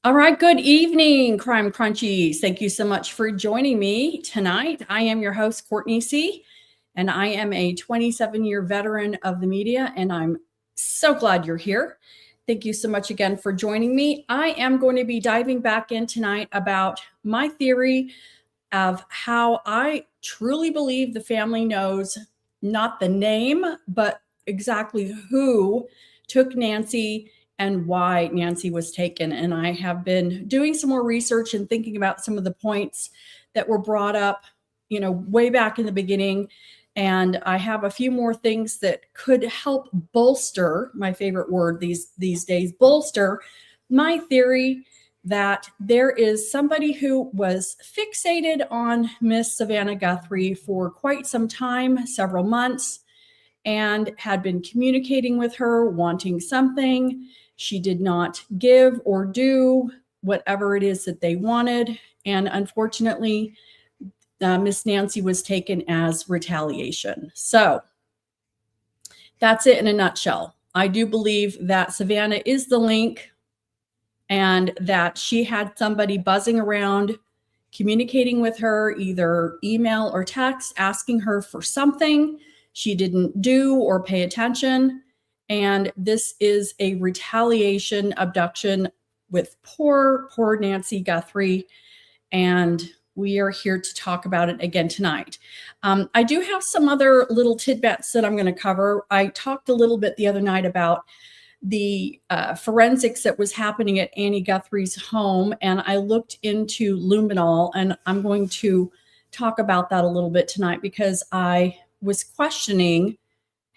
All right, good evening, Crime Crunchies. Thank you so much for joining me tonight. I am your host, Courtney C., and I am a 27-year veteran of the media, and I'm so glad you're here. Thank you so much again for joining me. I am going to be diving back in tonight about my theory of how I truly believe the family knows not the name, but exactly who took Nancy and why Nancy was taken. And I have been doing some more research and thinking about some of the points that were brought up, way back in the beginning. And I have a few more things that could help bolster, my favorite word these days, bolster my theory that there is somebody who was fixated on Miss Savannah Guthrie for quite some time, several months, and had been communicating with her, wanting something. She did not give or do whatever it is that they wanted. And unfortunately, Miss Nancy was taken as retaliation. So that's it in a nutshell. I do believe that Savannah is the link and that she had somebody buzzing around, communicating with her, either email or text, asking her for something she didn't do or pay attention. And this is a retaliation abduction with poor Nancy Guthrie. And we are here to talk about it again tonight. I do have some other little tidbits that I'm going to cover. I talked a little bit the other night about the forensics that was happening at Annie Guthrie's home, and I looked into luminol, and I'm going to talk about that a little bit tonight because I was questioning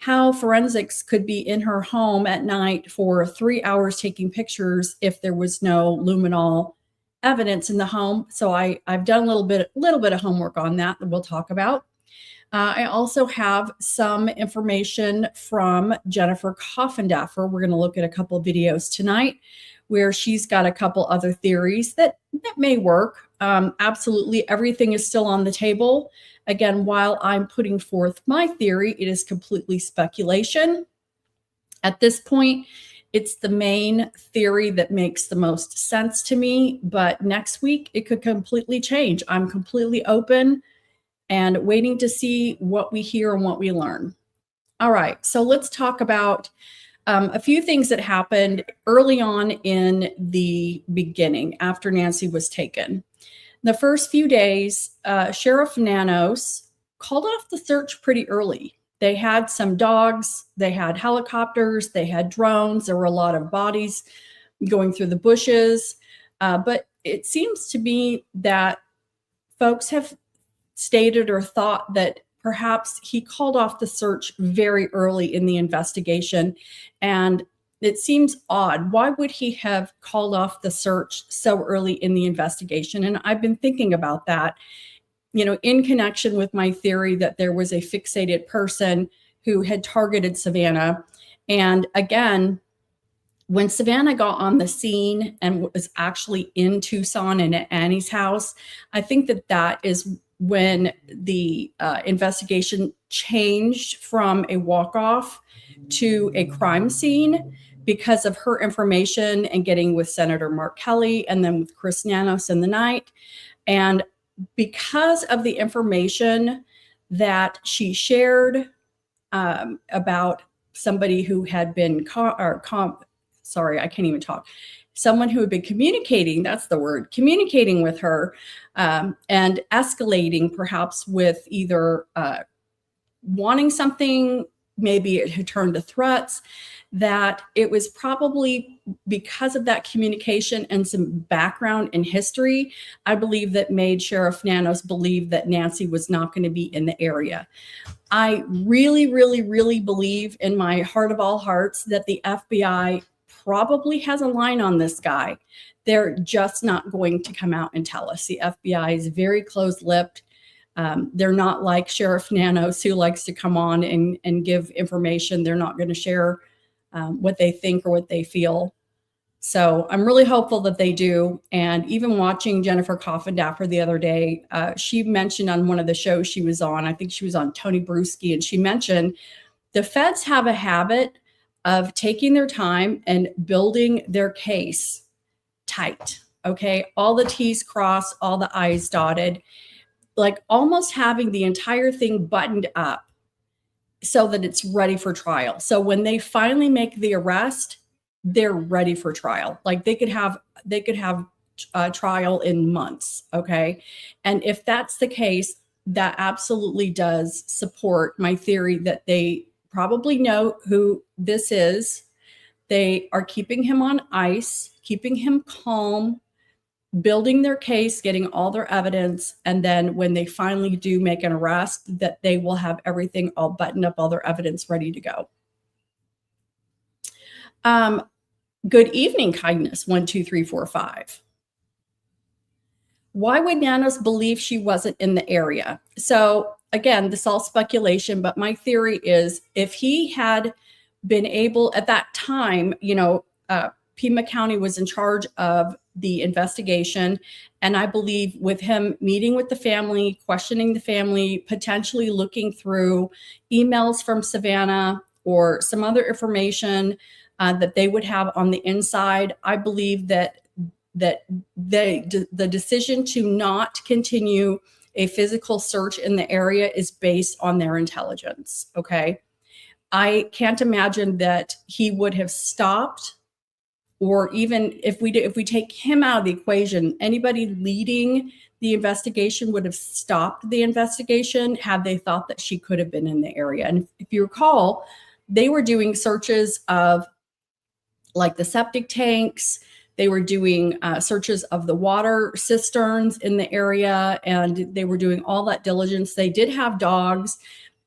how forensics could be in her home at night for 3 hours taking pictures if there was no luminol evidence in the home. So I've done a little bit of homework on that we'll talk about. I also have some information from Jennifer Coffindaffer. We're going to look at a couple of videos tonight where she's got a couple other theories that may work. Absolutely, everything is still on the table. Again, while I'm putting forth my theory, it is completely speculation. At this point, it's the main theory that makes the most sense to me, but next week it could completely change. I'm completely open and waiting to see what we hear and what we learn. All right, so let's talk about a few things that happened early on in the beginning after Nancy was taken. The first few days, Sheriff Nanos called off the search pretty early. They had some dogs, they had helicopters, they had drones, there were a lot of bodies going through the bushes, but it seems to be that folks have stated or thought that perhaps he called off the search very early in the investigation. And it seems odd. Why would he have called off the search so early in the investigation? And I've been thinking about that, in connection with my theory that there was a fixated person who had targeted Savannah. And again, when Savannah got on the scene and was actually in Tucson and at Annie's house, I think that is when the investigation changed from a walk-off to a crime scene because of her information and getting with Senator Mark Kelly and then with Chris Nanos in the night. And because of the information that she shared about somebody who had been someone who had been communicating, that's the word, communicating with her and escalating perhaps with either wanting something, maybe it had turned to threats, that it was probably because of that communication and some background in history, I believe that made Sheriff Nanos believe that Nancy was not going to be in the area. I really, really, really believe in my heart of all hearts that the FBI probably has a line on this guy. They're just not going to come out and tell us. The FBI is very close-lipped. They're not like Sheriff Nanos, who likes to come on and give information. They're not going to share what they think or what they feel. So I'm really hopeful that they do. And even watching Jennifer Coffindaffer the other day, she mentioned on one of the shows she was on, I think she was on Tony Bruschi, and she mentioned the feds have a habit of taking their time and building their case tight. Okay. All the T's crossed, all the I's dotted, like almost having the entire thing buttoned up so that it's ready for trial. So when they finally make the arrest, they're ready for trial. Like they could have trial in months. Okay. And if that's the case, that absolutely does support my theory that they probably know who this is. They are keeping him on ice, keeping him calm, building their case, getting all their evidence. And then when they finally do make an arrest, that they will have everything all buttoned up, all their evidence ready to go. Good evening, kindness, 1, 2, 3, 4, 5. Why would Nanos believe she wasn't in the area? So again, this is all speculation, but my theory is if he had been able at that time, Pima County was in charge of the investigation. And I believe with him meeting with the family, questioning the family, potentially looking through emails from Savannah or some other information that they would have on the inside, I believe that the decision to not continue a physical search in the area is based on their intelligence. Okay. I can't imagine that he would have stopped, or even if we take him out of the equation, anybody leading the investigation would have stopped the investigation had they thought that she could have been in the area. And if you recall, they were doing searches of like the septic tanks. They were doing searches of the water cisterns in the area, and they were doing all that diligence. They did have dogs,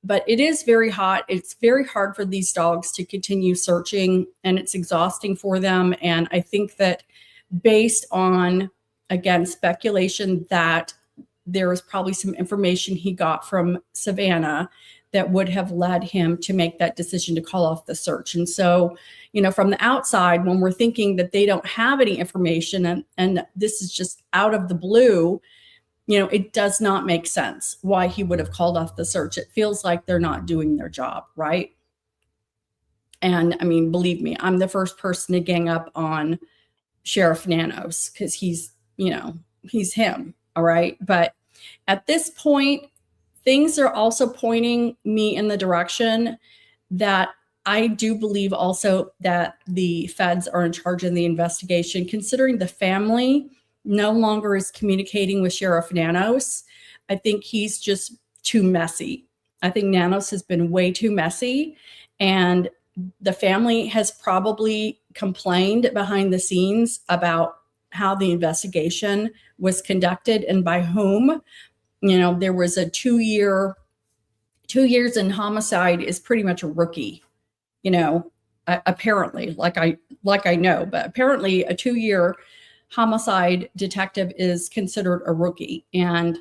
but it is very hot. It's very hard for these dogs to continue searching, and it's exhausting for them. And I think that based on, again, speculation, that there was probably some information he got from Savannah that would have led him to make that decision to call off the search. And so, from the outside, when we're thinking that they don't have any information and this is just out of the blue, it does not make sense why he would have called off the search. It feels like they're not doing their job, right? And I mean, believe me, I'm the first person to gang up on Sheriff Nanos because he's him, all right? But at this point, things are also pointing me in the direction that I do believe also that the feds are in charge of the investigation, considering the family no longer is communicating with Sheriff Nanos. I think he's just too messy. I think Nanos has been way too messy, and the family has probably complained behind the scenes about how the investigation was conducted and by whom. There was a 2 years in homicide is pretty much a rookie, apparently, like I know, but apparently a 2-year homicide detective is considered a rookie. And,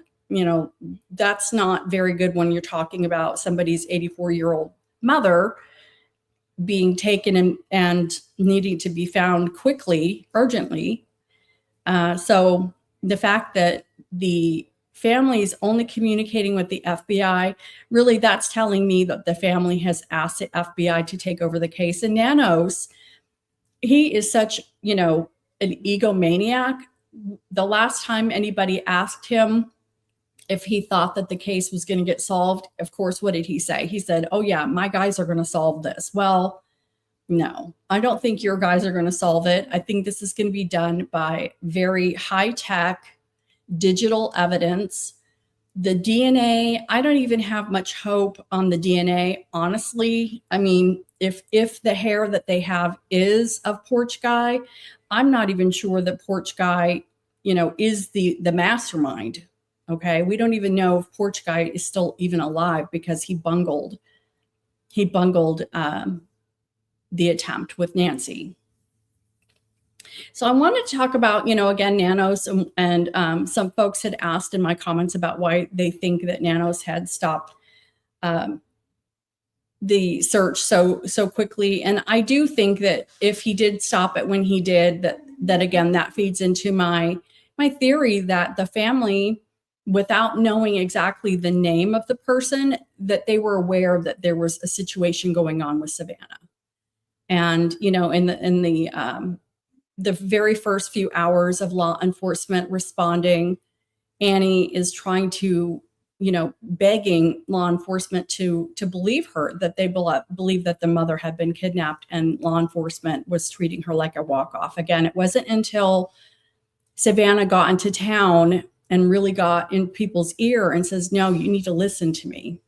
that's not very good when you're talking about somebody's 84-year-old mother being taken and needing to be found quickly, urgently. So the fact that the family is only communicating with the FBI, really that's telling me that the family has asked the FBI to take over the case. And Nanos, he is such, an egomaniac. The last time anybody asked him if he thought that the case was going to get solved, of course, what did he say? He said, "Oh yeah, my guys are going to solve this." Well, no, I don't think your guys are going to solve it. I think this is going to be done by very high-tech digital evidence. The DNA, I don't even have much hope on the DNA, honestly. I mean, if the hair that they have is of Porch Guy, I'm not even sure that Porch Guy, is the mastermind. Okay, we don't even know if Porch Guy is still even alive because he bungled the attempt with Nancy. So I wanted to talk about, again, Nanos, and some folks had asked in my comments about why they think that Nanos had stopped the search so quickly. And I do think that if he did stop it when he did, that again, that feeds into my theory that the family, without knowing exactly the name of the person, that they were aware that there was a situation going on with Savannah. And, in the very first few hours of law enforcement responding, Annie is trying to, begging law enforcement to believe her, that they believe that the mother had been kidnapped, and law enforcement was treating her like a walk-off. Again, it wasn't until Savannah got into town and really got in people's ear and says, no, you need to listen to me.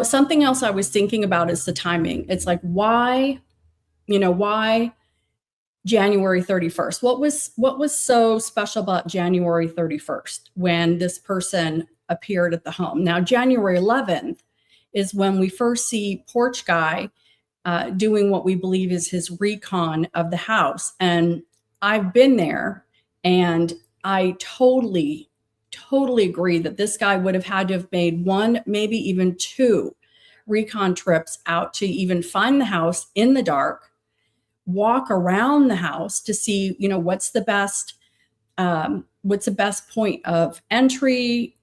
Something else I was thinking about is the timing. It's like, why January 31st? What was so special about January 31st when this person appeared at the home? Now, January 11th is when we first see Porch Guy doing what we believe is his recon of the house. And I've been there, and I totally agree that this guy would have had to have made one, maybe even two recon trips out to even find the house in the dark, walk around the house to see, what's the best point of entry,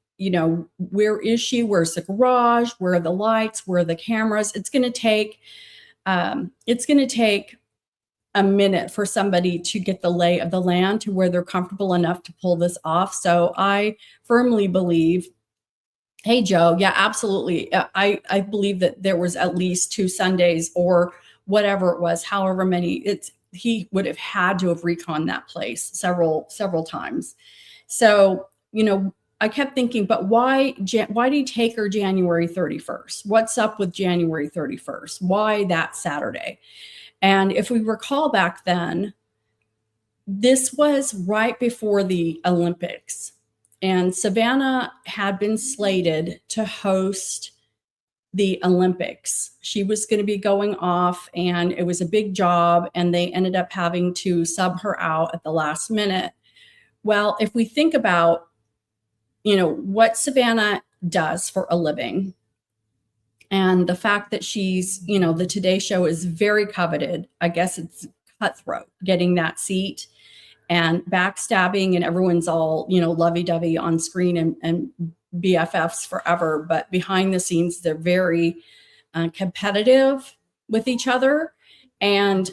where is she, where's the garage, where are the lights, where are the cameras. It's going to take a minute for somebody to get the lay of the land to where they're comfortable enough to pull this off. So I firmly believe, hey, Joe, yeah, absolutely. I believe that there was at least 2 Sundays or whatever it was, however many, he would have had to have reconned that place several times. So, I kept thinking, but why did he take her January 31st? What's up with January 31st? Why that Saturday? And if we recall back then, this was right before the Olympics, and Savannah had been slated to host the Olympics. She was going to be going off, and it was a big job, and they ended up having to sub her out at the last minute. Well, if we think about, what Savannah does for a living, and the fact that she's, the Today Show is very coveted. I guess it's cutthroat getting that seat and backstabbing, and everyone's all, lovey-dovey on screen and BFFs forever. But behind the scenes, they're very competitive with each other. And,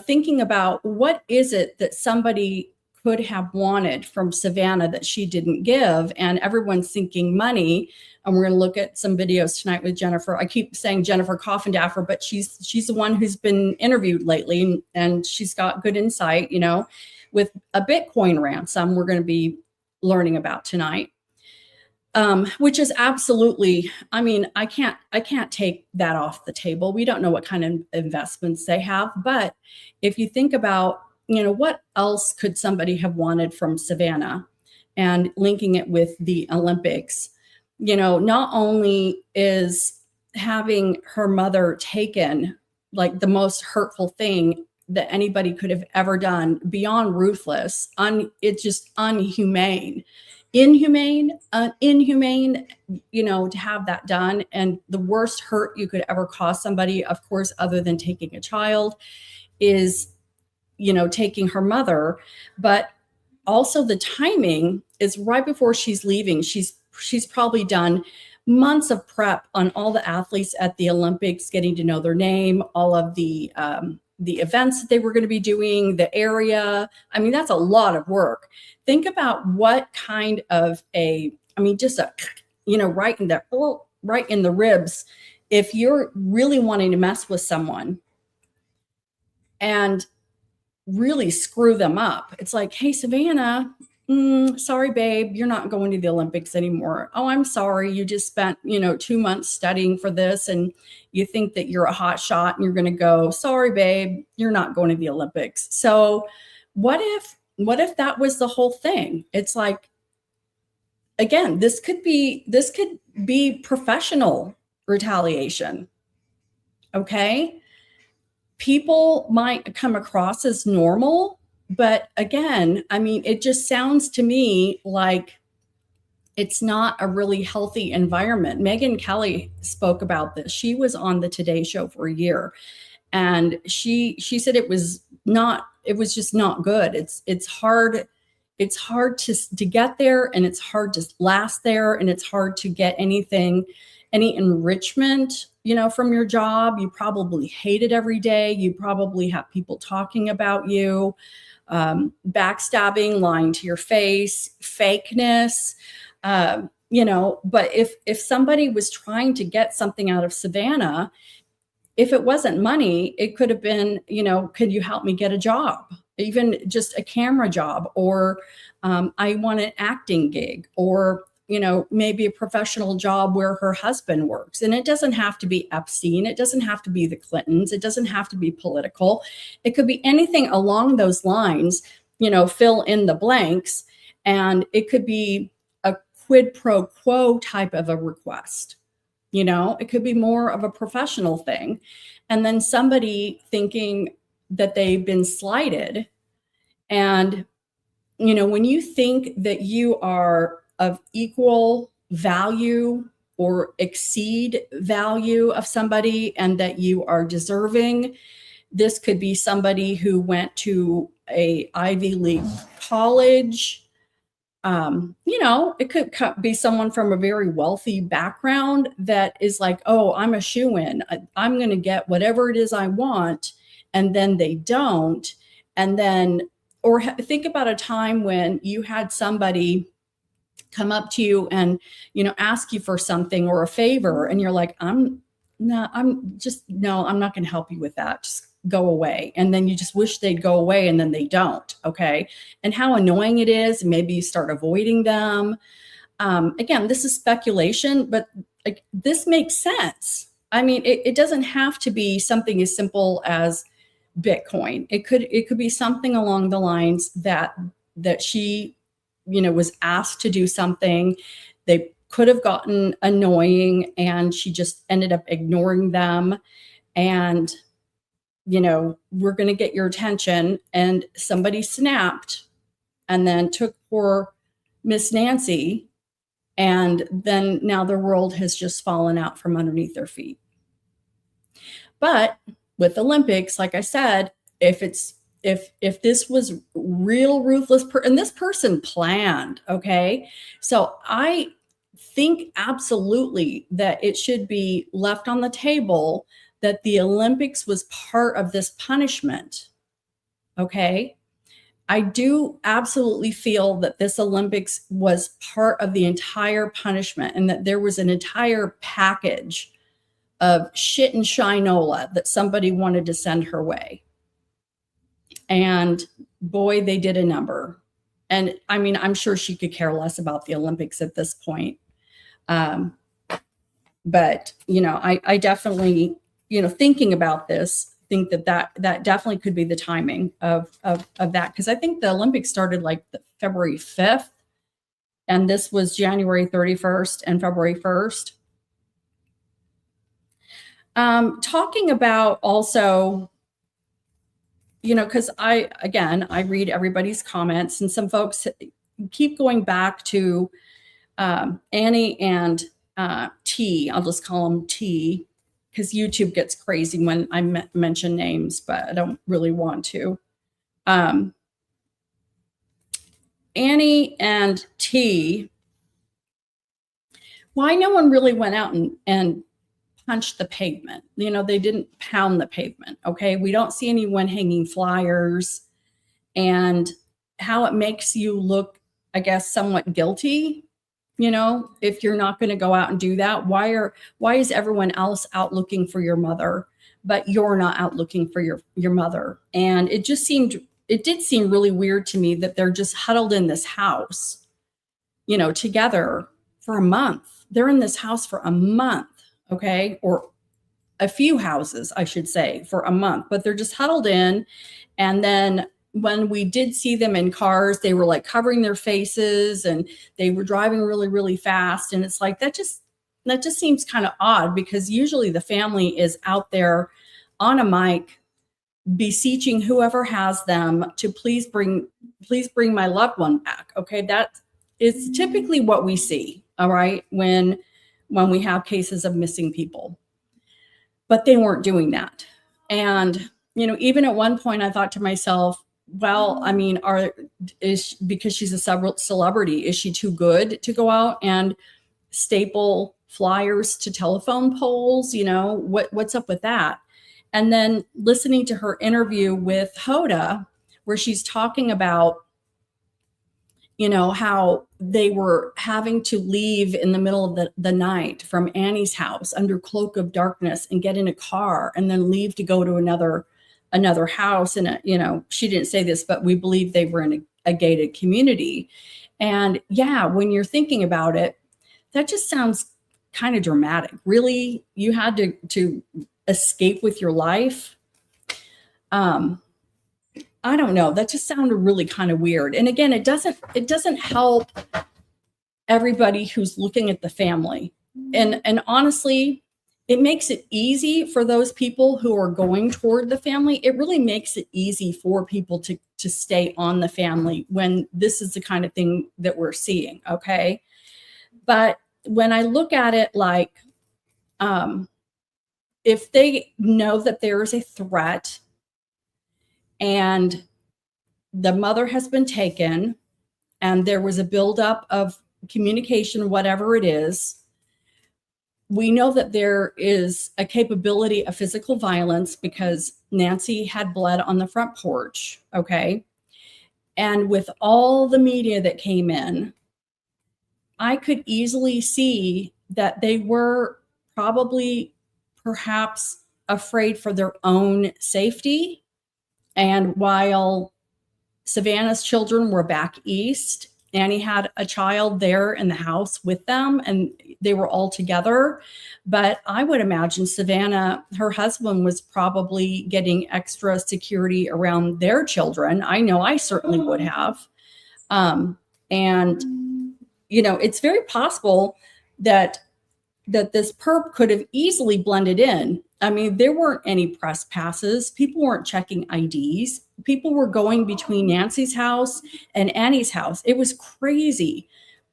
thinking about what is it that somebody could have wanted from Savannah that she didn't give, and everyone's thinking money. And we're going to look at some videos tonight with Jennifer. I keep saying Jennifer Coffindaffer, but she's the one who's been interviewed lately, and she's got good insight, with a Bitcoin ransom we're going to be learning about tonight, which is absolutely, I can't take that off the table. We don't know what kind of investments they have, but if you think about, what else could somebody have wanted from Savannah, and linking it with the Olympics, not only is having her mother taken like the most hurtful thing that anybody could have ever done, beyond ruthless, it's just inhumane, to have that done. And the worst hurt you could ever cause somebody, of course, other than taking a child, is, taking her mother. But also the timing is right before she's leaving. She's probably done months of prep on all the athletes at the Olympics, getting to know their name, all of the events that they were going to be doing, the area. That's a lot of work. Think about what kind of just a, right in the ribs. If you're really wanting to mess with someone and really screw them up, it's like, hey, Savannah, sorry, babe, you're not going to the Olympics anymore. Oh, I'm sorry. You just spent, 2 months studying for this, and you think that you're a hot shot and you're going to go. Sorry, babe, you're not going to the Olympics. So what if that was the whole thing? It's like, again, this could be professional retaliation. Okay. People might come across as normal, but again, it just sounds to me like it's not a really healthy environment. Megyn Kelly spoke about this. She was on the Today Show for a year, and she said it was just not good. It's hard to get there, and it's hard to last there, and it's hard to get any enrichment from your job. You probably hate it every day. You probably have people talking about you, backstabbing, lying to your face, fakeness. But if somebody was trying to get something out of Savannah, if it wasn't money, it could have been, could you help me get a job? Even just a camera job, or I want an acting gig, or maybe a professional job where her husband works. And it doesn't have to be Epstein. It doesn't have to be the Clintons. It doesn't have to be political. It could be anything along those lines, fill in the blanks. And it could be a quid pro quo type of a request. It could be more of a professional thing. And then somebody thinking that they've been slighted. And, when you think that you are of equal value or exceed value of somebody and that you are deserving, this could be somebody who went to a Ivy League college. It could be someone from a very wealthy background that is like, oh, I'm a shoo-in. I'm going to get whatever it is I want. And then they don't. And then, or think about a time when you had somebody come up to you and, ask you for something or a favor. And you're like, I'm not going to help you with that. Just go away. And then you just wish they'd go away, and then they don't. Okay. And how annoying it is. Maybe you start avoiding them. Again, this is speculation, but this makes sense. I mean, it doesn't have to be something as simple as Bitcoin. It could be something along the lines that she, was asked to do something. They could have gotten annoying and she just ended up ignoring them. And, we're going to get your attention. And somebody snapped and then took poor Miss Nancy. And then now their world has just fallen out from underneath their feet. But with Olympics, like I said, if this was real ruthless, and this person planned, okay? So I think absolutely that it should be left on the table that the Olympics was part of this punishment, okay? I do absolutely feel that this Olympics was part of the entire punishment, and that there was an entire package of shit and shinola that somebody wanted to send her way. And boy, they did a number. And I mean, I'm sure she could care less about the Olympics at this point. But, I definitely, thinking about this, think that definitely could be the timing of that. Because I think the Olympics started like February 5th. And this was January 31st and February 1st. Talking about also, because I read everybody's comments, and some folks keep going back to Annie and T. I'll just call them T, because YouTube gets crazy when I mention names, but I don't really want to. Annie and T, why no one really went out and punched the pavement. They didn't pound the pavement. Okay. We don't see anyone hanging flyers, and how it makes you look, I guess, somewhat guilty. If you're not going to go out and do that, why is everyone else out looking for your mother, but you're not out looking for your mother? And it did seem really weird to me that they're just huddled in this house, together for a month. They're in this house for a month. Okay. Or a few houses, I should say, for a month, but they're just huddled in. And then when we did see them in cars, they were like covering their faces and they were driving really, really fast. And it's like, that just seems kind of odd, because usually the family is out there on a mic beseeching whoever has them to please bring my loved one back. Okay. That is typically what we see. All right. When we have cases of missing people, but they weren't doing that. And, even at one point I thought to myself, well, I mean, because she's a celebrity, is she too good to go out and staple flyers to telephone poles. You know, what's up with that? And then listening to her interview with Hoda, where she's talking about, you know, how they were having to leave in the middle of the night from Annie's house under cloak of darkness and get in a car and then leave to go to another house. And, you know, she didn't say this, but we believe they were in a gated community. And yeah, when you're thinking about it, that just sounds kind of dramatic. Really, you had to escape with your life. I don't know. That just sounded really kind of weird. And again, it doesn't help everybody who's looking at the family. And honestly, it makes it easy for those people who are going toward the family. It really makes it easy for people to stay on the family when this is the kind of thing that we're seeing. Okay. But when I look at it like, if they know that there is a threat and the mother has been taken and there was a buildup of communication, whatever it is, we know that there is a capability of physical violence because Nancy had blood on the front porch. Okay. And with all the media that came in, I could easily see that they were probably perhaps afraid for their own safety. And while Savannah's children were back east, Annie had a child there in the house with them and they were all together. But I would imagine Savannah, her husband, was probably getting extra security around their children. I know I certainly would have. And, you know, it's very possible that this perp could have easily blended in. I mean, there weren't any press passes. People weren't checking IDs. People were going between Nancy's house and Annie's house. It was crazy.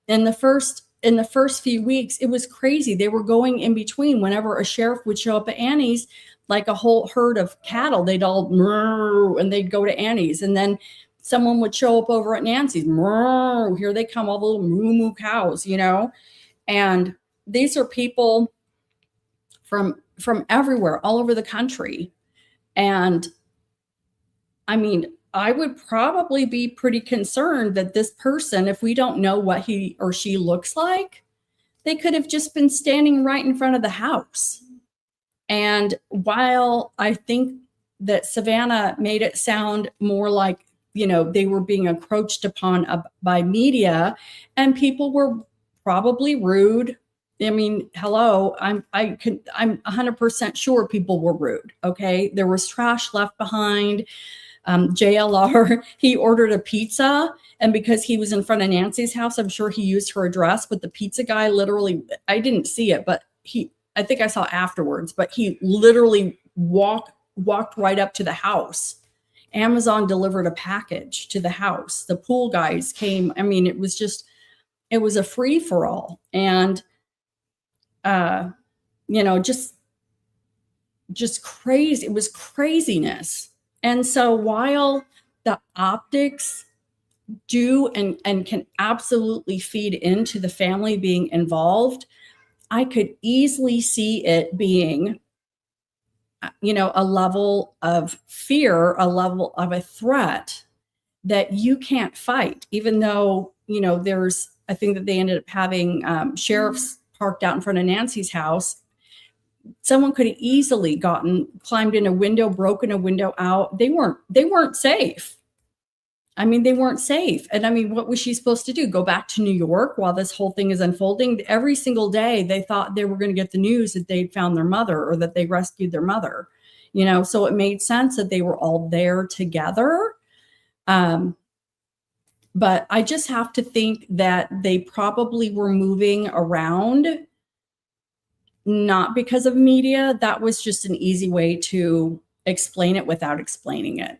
In the first few weeks, it was crazy. They were going in between. Whenever a sheriff would show up at Annie's, like a whole herd of cattle, they'd all moo, and they'd go to Annie's. And then someone would show up over at Nancy's. Moo, here they come, all the little moo cows, you know. And these are people from everywhere, all over the country. And I mean, I would probably be pretty concerned that this person, if we don't know what he or she looks like, they could have just been standing right in front of the house. And while I think that Savannah made it sound more like, you know, they were being encroached upon by media and people were probably rude. I mean, hello, I'm 100% sure people were rude. Okay. There was trash left behind. JLR, he ordered a pizza. And because he was in front of Nancy's house, I'm sure he used her address, but the pizza guy literally, I didn't see it, but I think I saw afterwards, but he literally walked right up to the house. Amazon delivered a package to the house. The pool guys came. I mean, it was a free for all. And, you know, just crazy. It was craziness. And so while the optics do and can absolutely feed into the family being involved, I could easily see it being, you know, a level of fear, a level of a threat that you can't fight, even though, you know, I think that they ended up having sheriffs parked out in front of Nancy's house. Someone could have easily climbed in a window, broken a window out. They weren't safe. I mean, they weren't safe. And I mean, what was she supposed to do? Go back to New York while this whole thing is unfolding? Every single day, they thought they were going to get the news that they'd found their mother or that they rescued their mother, you know? So it made sense that they were all there together. But I just have to think that they probably were moving around, not because of media. That was just an easy way to explain it without explaining it.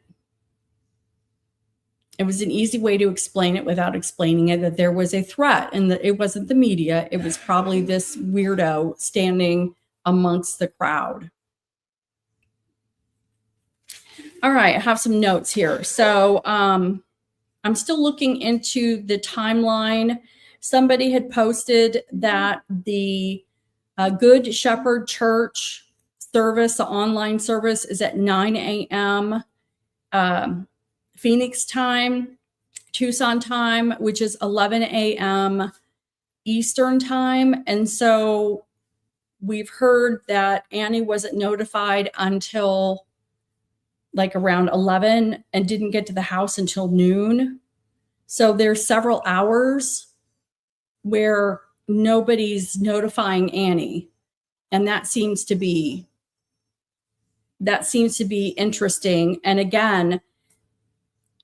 It was an easy way to explain it without explaining it, that there was a threat and that it wasn't the media. It was probably this weirdo standing amongst the crowd. All right, I have some notes here. So I'm still looking into the timeline. Somebody had posted that the Good Shepherd Church service, the online service, is at 9 a.m. Phoenix time, Tucson time, which is 11 a.m. Eastern time. And so we've heard that Annie wasn't notified until like around 11 and didn't get to the house until noon. So there's several hours where nobody's notifying Annie. And that seems to be interesting. And again,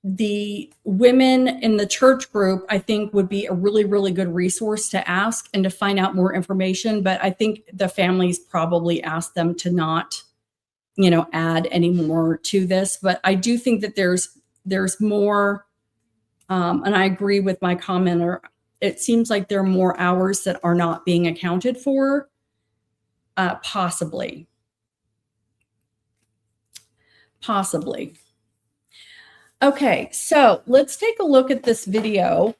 the women in the church group, I think, would be a really, really good resource to ask and to find out more information. But I think the families probably asked them to not, add any more to this. But I do think that there's more, and I agree with my commenter. It seems like there are more hours that are not being accounted for, possibly. Okay, so let's take a look at this video.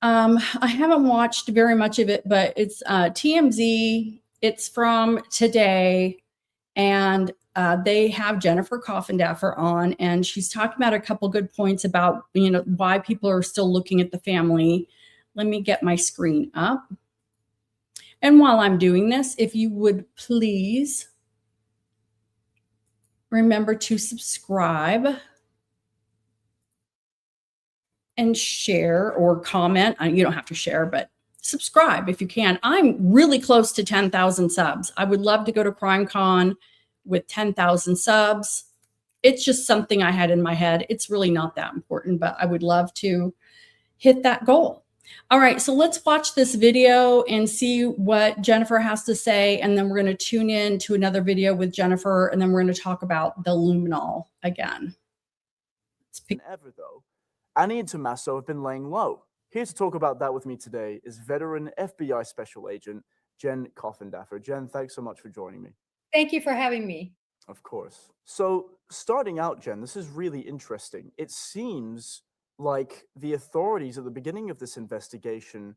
I haven't watched very much of it, but it's TMZ. It's from today, and they have Jennifer Coffindaffer on, and she's talking about a couple good points about why people are still looking at the family. Let me get my screen up. And while I'm doing this, if you would please remember to subscribe and share or comment. You don't have to share, but subscribe if you can. I'm really close to 10,000 subs. I would love to go to CrimeCon with 10,000 subs. It's just something I had in my head. It's really not that important, but I would love to hit that goal. All right, so let's watch this video and see what Jennifer has to say, and then we're going to tune in to another video with Jennifer, and then we're going to talk about the luminol again. Ever though, Annie and Tommaso have been laying low. Here to talk about that with me today is veteran FBI Special Agent Jen Coffindaffer. Jen, thanks so much for joining me. Thank you for having me. Of course. So starting out, Jen, this is really interesting. It seems like the authorities at the beginning of this investigation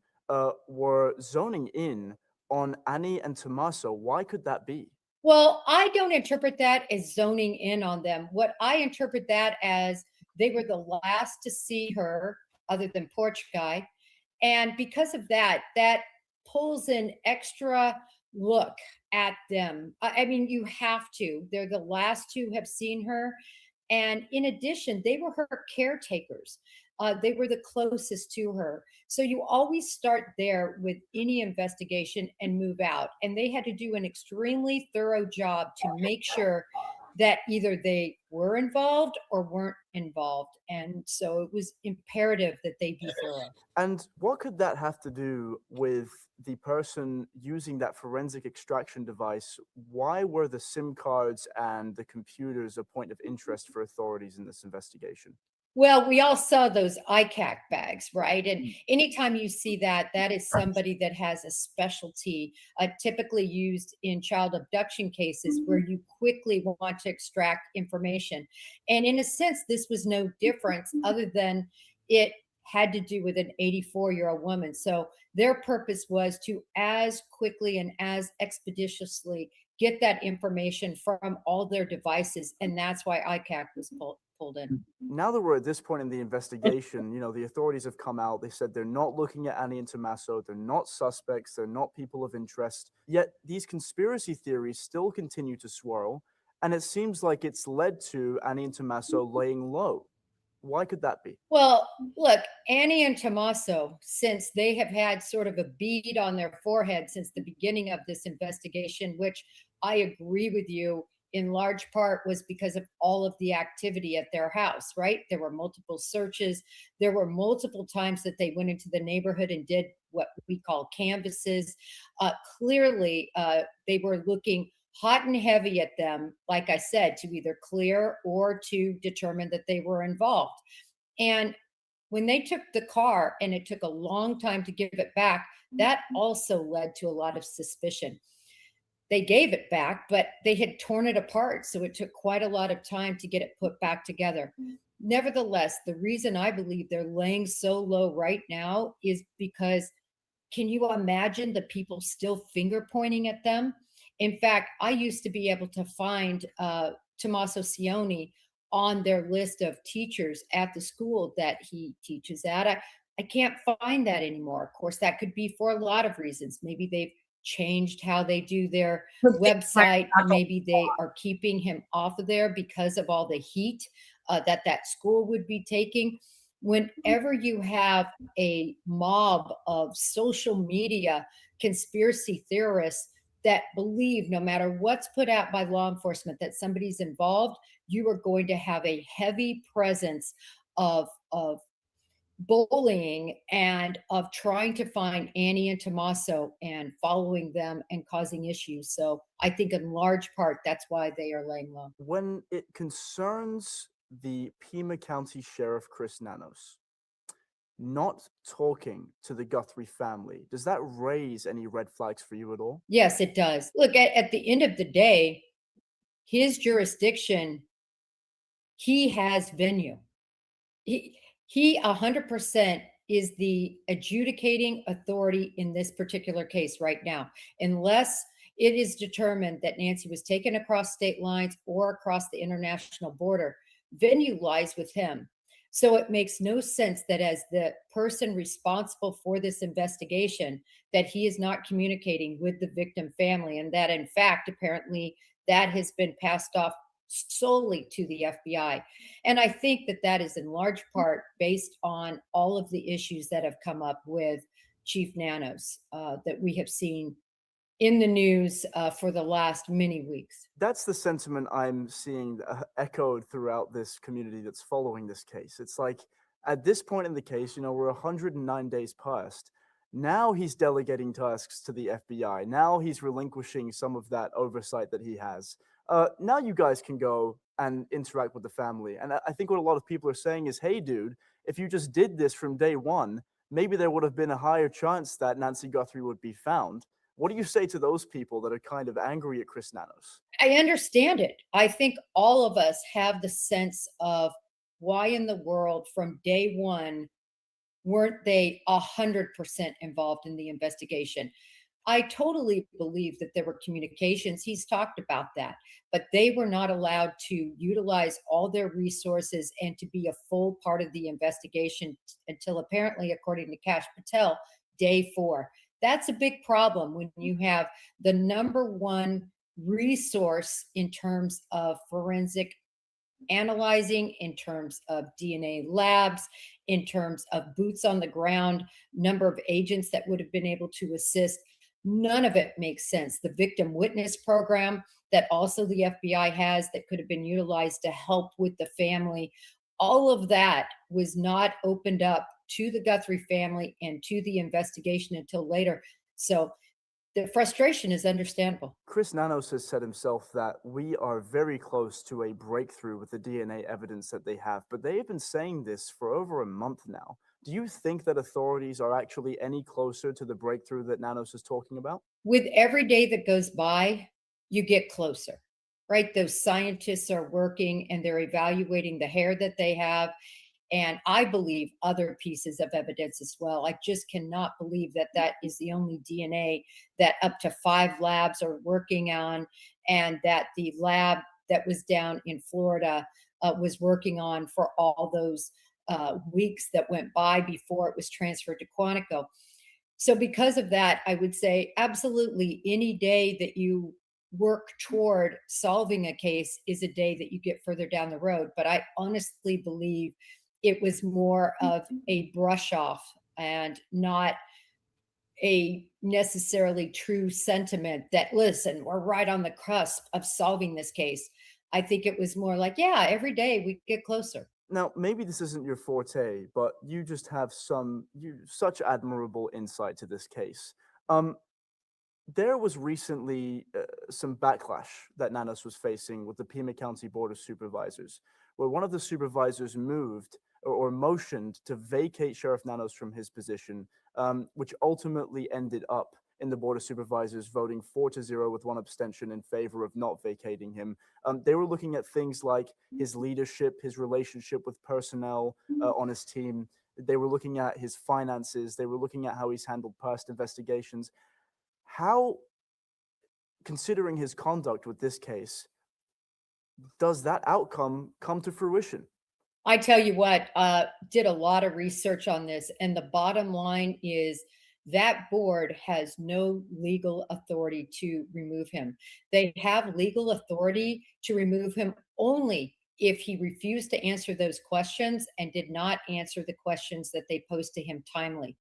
were zoning in on Annie and Tommaso. Why could that be? Well, I don't interpret that as zoning in on them. What I interpret that as, they were the last to see her other than Porch Guy. And because of that, that pulls an extra look at them. I mean, you have to. They're the last to have seen her. And in addition, they were her caretakers. They were the closest to her. So you always start there with any investigation and move out. And they had to do an extremely thorough job to make sure that either they were involved or weren't involved. And so it was imperative that they be thorough. And what could that have to do with the person using that forensic extraction device? Why were the SIM cards and the computers a point of interest for authorities in this investigation? Well, we all saw those ICAC bags, right? And anytime you see that, that is somebody that has a specialty, typically used in child abduction cases where you quickly want to extract information. And in a sense, this was no difference other than it had to do with an 84-year-old woman. So their purpose was to as quickly and as expeditiously get that information from all their devices. And that's why ICAC was pulled in. Now that we're at this point in the investigation, the authorities have come out. They said they're not looking at Annie and Tommaso. They're not suspects. They're not people of interest. Yet these conspiracy theories still continue to swirl. And it seems like it's led to Annie and Tommaso laying low. Why could that be? Well, look, Annie and Tommaso, since they have had sort of a bead on their forehead since the beginning of this investigation, which I agree with you in large part was because of all of the activity at their house, right? There were multiple searches. There were multiple times that they went into the neighborhood and did what we call canvasses. Clearly, they were looking hot and heavy at them, like I said, to either clear or to determine that they were involved. And when they took the car and it took a long time to give it back, that also led to a lot of suspicion. They gave it back, but they had torn it apart. So it took quite a lot of time to get it put back together. Nevertheless, the reason I believe they're laying so low right now is because can you imagine the people still finger pointing at them? In fact, I used to be able to find Tommaso Cioni on their list of teachers at the school that he teaches at. I can't find that anymore. Of course, that could be for a lot of reasons. Maybe they've changed how they do their website. Maybe they are keeping him off of there because of all the heat that school would be taking. Whenever you have a mob of social media conspiracy theorists that believe no matter what's put out by law enforcement that somebody's involved, you are going to have a heavy presence of bullying and of trying to find Annie and Tommaso and following them and causing issues. So I think in large part, that's why they are laying low. When it concerns the Pima County Sheriff, Chris Nanos, not talking to the Guthrie family, does that raise any red flags for you at all? Yes, it does. Look, at the end of the day, his jurisdiction, he has venue. He 100% is the adjudicating authority in this particular case right now, unless it is determined that Nancy was taken across state lines or across the international border. Venue lies with him. So it makes no sense that as the person responsible for this investigation, that he is not communicating with the victim family, and that in fact, apparently that has been passed off solely to the FBI. And I think that that is in large part based on all of the issues that have come up with Chief Nanos that we have seen in the news for the last many weeks. That's the sentiment I'm seeing echoed throughout this community that's following this case. It's like, at this point in the case, we're 109 days past. Now he's delegating tasks to the FBI. Now he's relinquishing some of that oversight that he has. Now you guys can go and interact with the family. And I think what a lot of people are saying is, hey, dude, if you just did this from day one, maybe there would have been a higher chance that Nancy Guthrie would be found. What do you say to those people that are kind of angry at Chris Nanos? I understand it. I think all of us have the sense of why in the world from day one weren't they 100% involved in the investigation? I totally believe that there were communications. He's talked about that, but they were not allowed to utilize all their resources and to be a full part of the investigation until apparently, according to Kash Patel, day 4. That's a big problem when you have the number one resource in terms of forensic analyzing, in terms of DNA labs, in terms of boots on the ground, number of agents that would have been able to assist. None of it makes sense. The victim witness program that also the FBI has that could have been utilized to help with the family, all of that was not opened up to the Guthrie family and to the investigation until later. So the frustration is understandable. Chris Nanos has said himself that we are very close to a breakthrough with the DNA evidence that they have, but they have been saying this for over a month now. Do you think that authorities are actually any closer to the breakthrough that Nanos is talking about? With every day that goes by, you get closer, right? Those scientists are working and they're evaluating the hair that they have. And I believe other pieces of evidence as well. I just cannot believe that that is the only DNA that up to 5 labs are working on, and that the lab that was down in Florida was working on for all those weeks that went by before it was transferred to Quantico. So because of that, I would say absolutely any day that you work toward solving a case is a day that you get further down the road. But I honestly believe it was more of a brush off and not a necessarily true sentiment that, listen, we're right on the cusp of solving this case. I think it was more like, yeah, every day we get closer. Now, maybe this isn't your forte, but you just have such admirable insight to this case. There was recently some backlash that Nanos was facing with the Pima County Board of Supervisors, where one of the supervisors moved or motioned to vacate Sheriff Nanos from his position, which ultimately ended up in the Board of Supervisors voting 4-0 with 1 abstention in favor of not vacating him. They were looking at things like his leadership, his relationship with personnel on his team. They were looking at his finances. They were looking at how he's handled past investigations. How, considering his conduct with this case, does that outcome come to fruition? I tell you what, did a lot of research on this, and the bottom line is that board has no legal authority to remove him. They have legal authority to remove him only if he refused to answer those questions and did not answer the questions that they posed to him timely.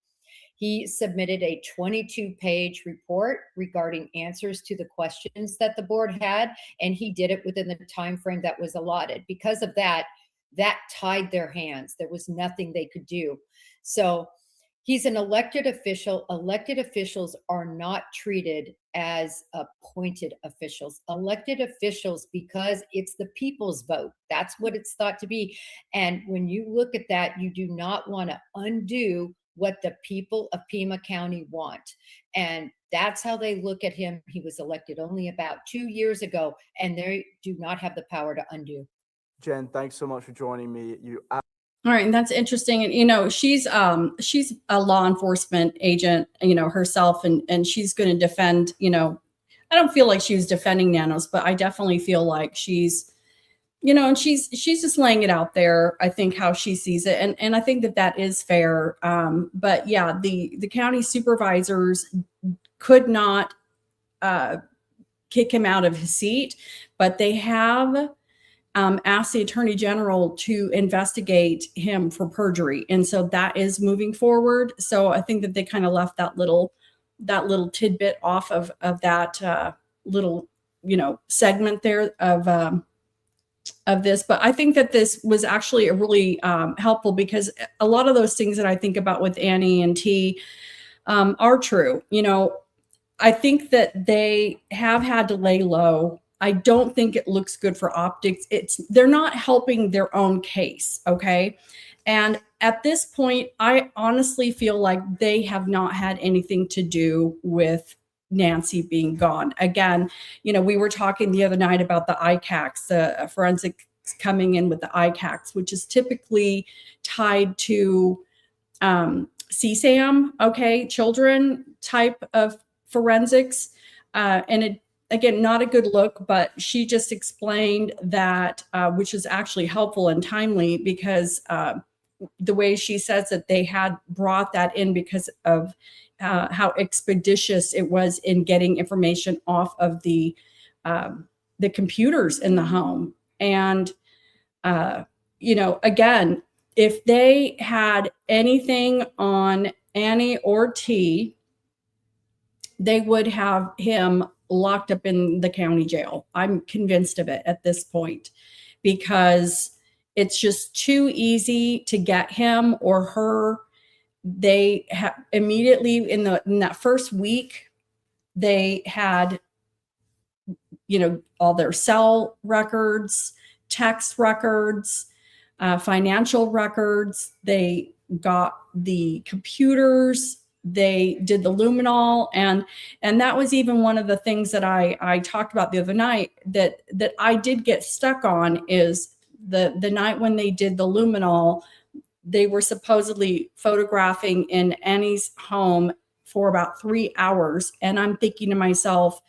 He submitted a 22-page report regarding answers to the questions that the board had, and he did it within the time frame that was allotted. Because of that, that tied their hands. There was nothing they could do. So he's an elected official. Elected officials are not treated as appointed officials. Elected officials, because it's the people's vote. That's what it's thought to be. And when you look at that, you do not want to undo what the people of Pima County want. And that's how they look at him. He was elected only about 2 years ago, and they do not have the power to undo. Jen, thanks so much for joining me. All right, and that's interesting. And you know, she's a law enforcement agent, you know, herself, and she's going to defend. You know, I don't feel like she was defending Nanos, but I definitely feel like she's, you know, and she's just laying it out there. I think how she sees it, and I think that is fair. But yeah, the county supervisors could not kick him out of his seat, but they have asked the Attorney General to investigate him for perjury. And so that is moving forward. So I think that they kind of left that little tidbit off of that little, you know, segment there of this. But I think that this was actually a really helpful, because a lot of those things that I think about with Annie and T are true. You know, I think that they have had to lay low. I don't think it looks good for optics. They're not helping their own case, okay? And at this point, I honestly feel like they have not had anything to do with Nancy being gone. Again, you know, we were talking the other night about the ICACs, the forensics coming in with the ICACs, which is typically tied to CSAM, okay, children type of forensics. And it, again, not a good look, but she just explained that, which is actually helpful and timely, because the way she says that they had brought that in because of how expeditious it was in getting information off of the computers in the home. And, you know, again, if they had anything on Annie or T, they would have him locked up in the county jail. I'm convinced of it at this point, because it's just too easy to get him or her. They have immediately in that first week, they had, you know, all their cell records, text records, financial records. They got the computers. They did the luminol, and that was even one of the things that I talked about the other night that I did get stuck on, is the night when they did the luminol. They were supposedly photographing in Annie's home for about 3 hours, and I'm thinking to myself,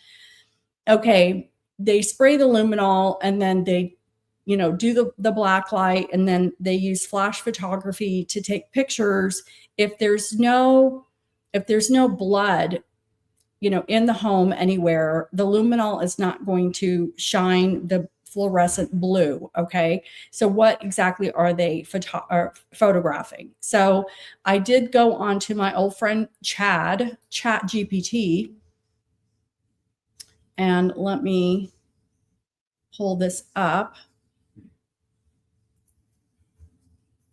okay, they spray the luminol and then they, you know, do the black light, and then they use flash photography to take pictures. If there's no blood, you know, in the home anywhere, the luminol is not going to shine the fluorescent blue. Okay. So what exactly are they photographing? So I did go on to my old friend Chat GPT, and let me pull this up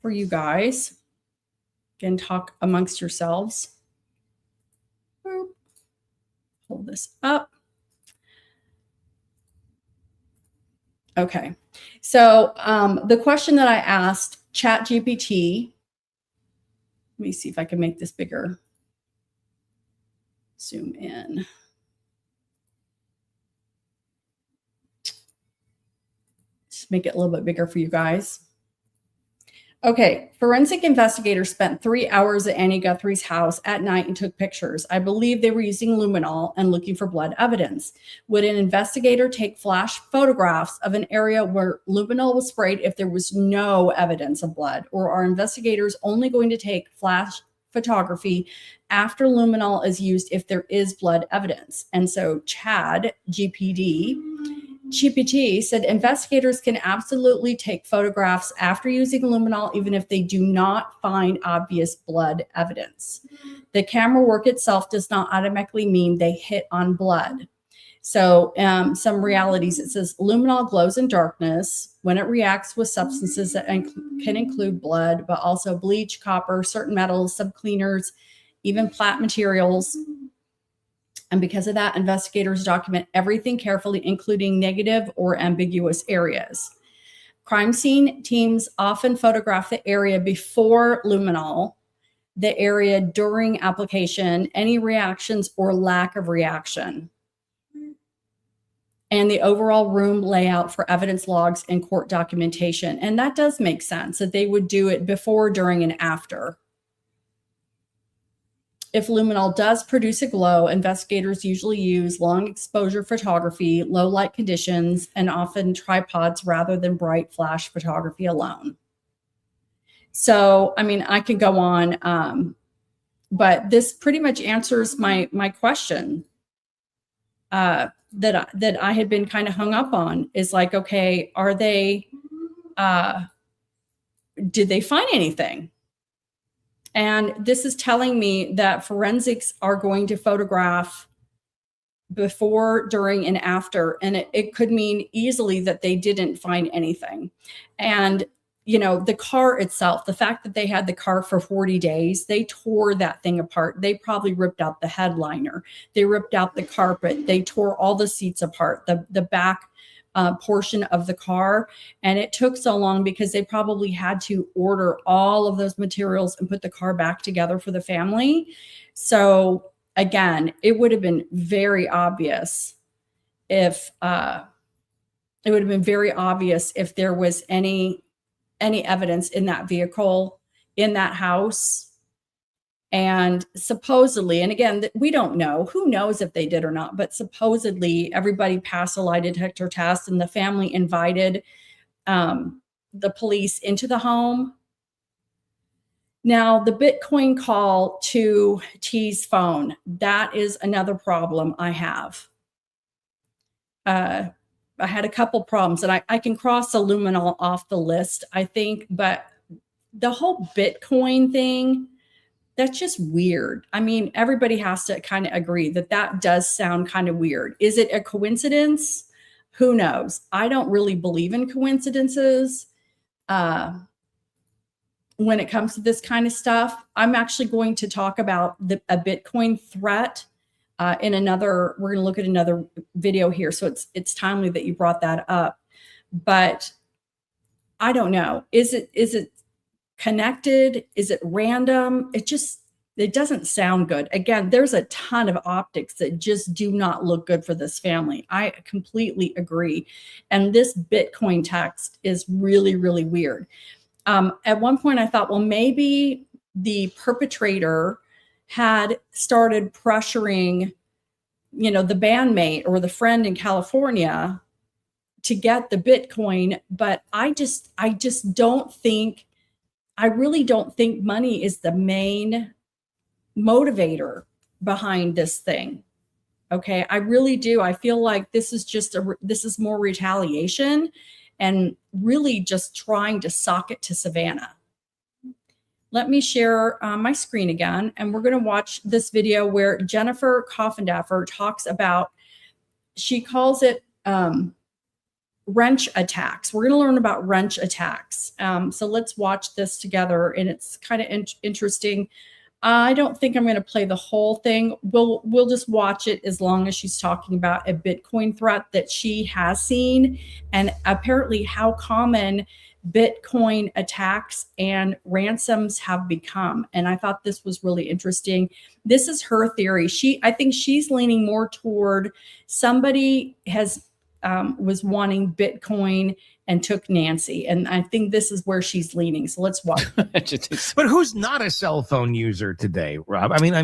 for you guys. Again, talk amongst yourselves. Pull this up. Okay, so the question that I asked ChatGPT, let me see if I can make this bigger. Zoom in. Just make it a little bit bigger for you guys. Okay, forensic investigators spent 3 hours at Annie Guthrie's house at night and took pictures. I believe they were using luminol and looking for blood evidence. Would an investigator take flash photographs of an area where luminol was sprayed if there was no evidence of blood? Or are investigators only going to take flash photography after luminol is used if there is blood evidence? And so Chad, GPT said investigators can absolutely take photographs after using luminol, even if they do not find obvious blood evidence. The camera work itself does not automatically mean they hit on blood. So some realities, it says luminol glows in darkness when it reacts with substances that can include blood, but also bleach, copper, certain metals, subcleaners, even plant materials. And because of that, investigators document everything carefully, including negative or ambiguous areas. Crime scene teams often photograph the area before luminol, the area during application, any reactions or lack of reaction, and the overall room layout for evidence logs and court documentation. And that does make sense that they would do it before, during, and after. If luminol does produce a glow, investigators usually use long exposure photography, low light conditions, and often tripods rather than bright flash photography alone. So, I mean, I could go on, but this pretty much answers my question that I had been kind of hung up on, is like, okay, are they, did they find anything? And this is telling me that forensics are going to photograph before, during, and after. And it could mean easily that they didn't find anything. And, you know, the car itself, the fact that they had the car for 40 days, they tore that thing apart. They probably ripped out the headliner. They ripped out the carpet. They tore all the seats apart, the back portion of the car. And it took so long because they probably had to order all of those materials and put the car back together for the family. So again, it would have been very obvious if there was any evidence in that vehicle, in that house. And supposedly, and again, we don't know, who knows if they did or not, but supposedly everybody passed a lie detector test and the family invited the police into the home. Now, the Bitcoin call to T's phone, that is another problem I have. I had a couple problems, and I can cross luminol off the list, I think, but the whole Bitcoin thing, that's just weird. I mean, everybody has to kind of agree that that does sound kind of weird. Is it a coincidence? Who knows? I don't really believe in coincidences when it comes to this kind of stuff. I'm actually going to talk about a Bitcoin threat in another, we're going to look at another video here. So it's timely that you brought that up, but I don't know. Is it connected? Is it random? It doesn't sound good. Again, there's a ton of optics that just do not look good for this family. I completely agree. And this Bitcoin text is really, really weird. At one point I thought, well, maybe the perpetrator had started pressuring, you know, the bandmate or the friend in California to get the Bitcoin. But I really don't think money is the main motivator behind this thing. Okay. I really do. I feel like this is more retaliation and really just trying to sock it to Savannah. Let me share my screen again, and we're going to watch this video where Jennifer Coffendaffer talks about, she calls it wrench attacks. We're going to learn about wrench attacks. So let's watch this together, and it's kind of interesting. I don't think I'm going to play the whole thing. We'll just watch it as long as she's talking about a Bitcoin threat that she has seen, and apparently how common Bitcoin attacks and ransoms have become. And I thought this was really interesting. This is her theory. I think she's leaning more toward somebody was wanting Bitcoin and took Nancy. And I think this is where she's leaning. So let's watch. But who's not a cell phone user today, Rob? I mean, I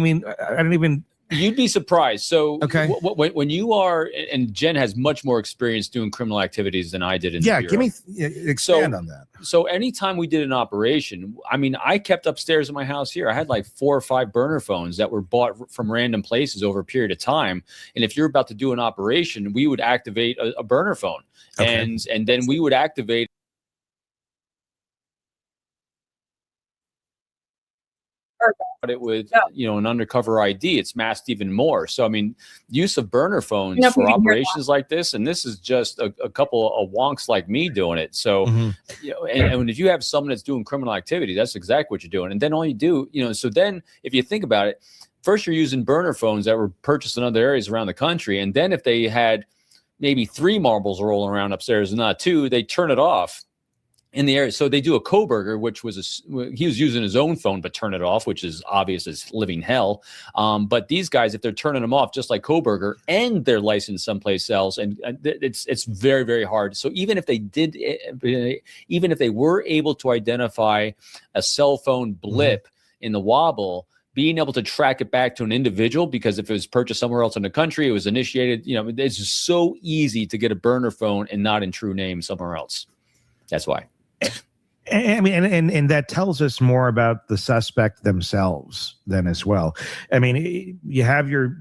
don't even. You'd be surprised. So okay. When you are, and Jen has much more experience doing criminal activities than I did in the Bureau. Give me expand on that. So anytime we did an operation, I mean, I kept upstairs in my house here. I had like 4 or 5 burner phones that were bought from random places over a period of time. And if you're about to do an operation, we would activate a burner phone, and then we would activate it with an undercover ID. It's masked even more. So I mean, use of burner phones for operations like this, and this is just a couple of wonks like me doing it. So and if you have someone that's doing criminal activity, that's exactly what you're doing. And then all you do, so then if you think about it, first you're using burner phones that were purchased in other areas around the country, and then if they had maybe 3 marbles rolling around upstairs and not 2, they turn it off in the area. So they do a Koberger, which was he was using his own phone, but turn it off, which is obvious as living hell. But these guys, if they're turning them off, just like Koberger, and they're licensed someplace else, and it's very, very hard. So even if they were able to identify a cell phone blip in the wobble, being able to track it back to an individual, because if it was purchased somewhere else in the country, it was initiated, it's just so easy to get a burner phone and not in true name somewhere else. That's why. I mean, and that tells us more about the suspect themselves then as well. I mean,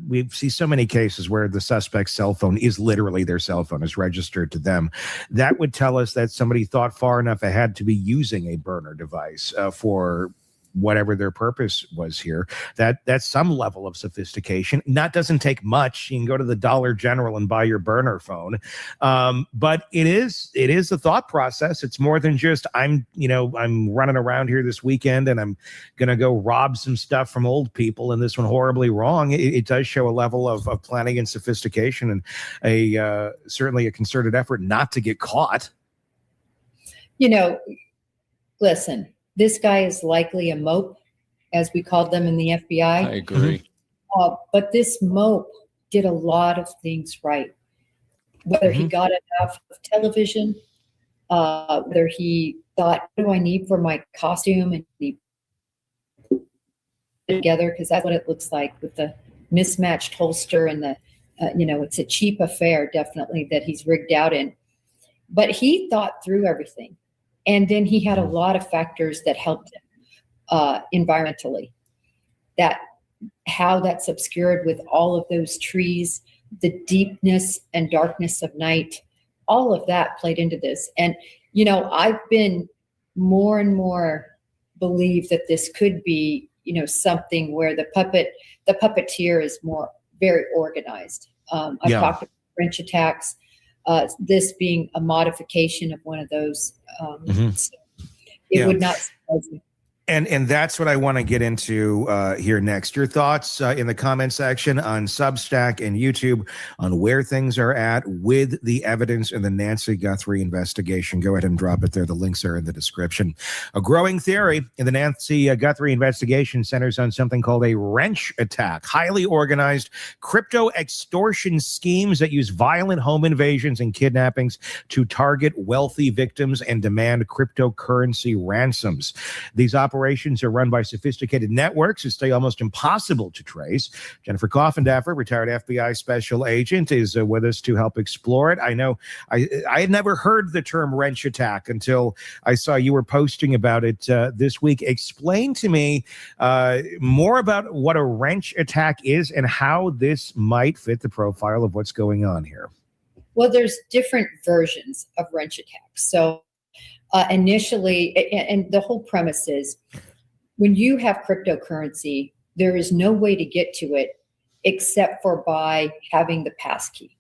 we see so many cases where the suspect's cell phone is literally their cell phone, is registered to them. That would tell us that somebody thought far enough ahead to be using a burner device for whatever their purpose was here. That's some level of sophistication. That doesn't take much. You can go to the Dollar General and buy your burner phone. But it is a thought process. It's more than just I'm running around here this weekend and I'm going to go rob some stuff from old people and this one horribly wrong. It does show a level of planning and sophistication, and certainly a concerted effort not to get caught. Listen, this guy is likely a mope, as we called them in the FBI. I agree. But this mope did a lot of things right. Whether he got enough of television, whether he thought, what do I need for my costume? And he put it together, because that's what it looks like with the mismatched holster and the, it's a cheap affair, definitely, that he's rigged out in. But he thought through everything. And then he had a lot of factors that helped him environmentally. How that's obscured with all of those trees, the deepness and darkness of night, all of that played into this. And, I've been more and more believe that this could be, something where the puppeteer is very organized. I've talked about French attacks. This being a modification of one of those, so it would not surprise me. And that's what I want to get into here next. Your thoughts in the comment section on Substack and YouTube on where things are at with the evidence in the Nancy Guthrie investigation. Go ahead and drop it there. The links are in the description. A growing theory in the Nancy Guthrie investigation centers on something called a wrench attack, highly organized crypto extortion schemes that use violent home invasions and kidnappings to target wealthy victims and demand cryptocurrency ransoms. These operations are run by sophisticated networks that stay almost impossible to trace. Jennifer Coffendaffer, retired FBI special agent, is with us to help explore it. I know I had never heard the term wrench attack until I saw you were posting about it this week. Explain to me more about what a wrench attack is and how this might fit the profile of what's going on here. Well, there's different versions of wrench attacks. So initially, and the whole premise is, when you have cryptocurrency, there is no way to get to it except for by having the passkey.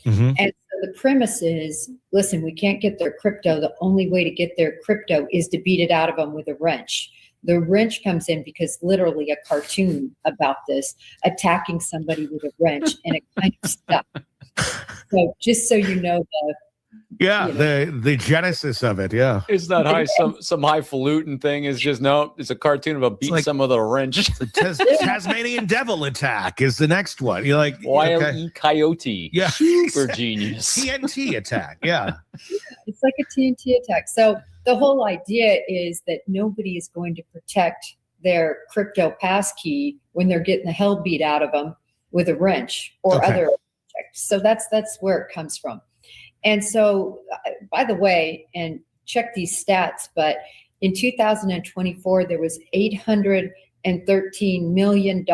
And so the premise is, listen, we can't get their crypto. The only way to get their crypto is to beat it out of them with a wrench. The wrench comes in because literally a cartoon about this, attacking somebody with a wrench, and it kind of stuck. So just so you know Yeah, You know? the genesis of it. Yeah, It's not high. Some highfalutin thing is just no. It's a cartoon about beating like- some with a wrench. the Tasmanian Devil Attack is the next one. You're like Wile okay. E. Coyote. Yeah, Super genius. TNT attack. Yeah, It's like a TNT attack. So the whole idea is that nobody is going to protect their crypto passkey when they're getting the hell beat out of them with a wrench or Okay. other objects. So that's where it comes from. And so, by the way, and check these stats, but in 2024, there was $813 million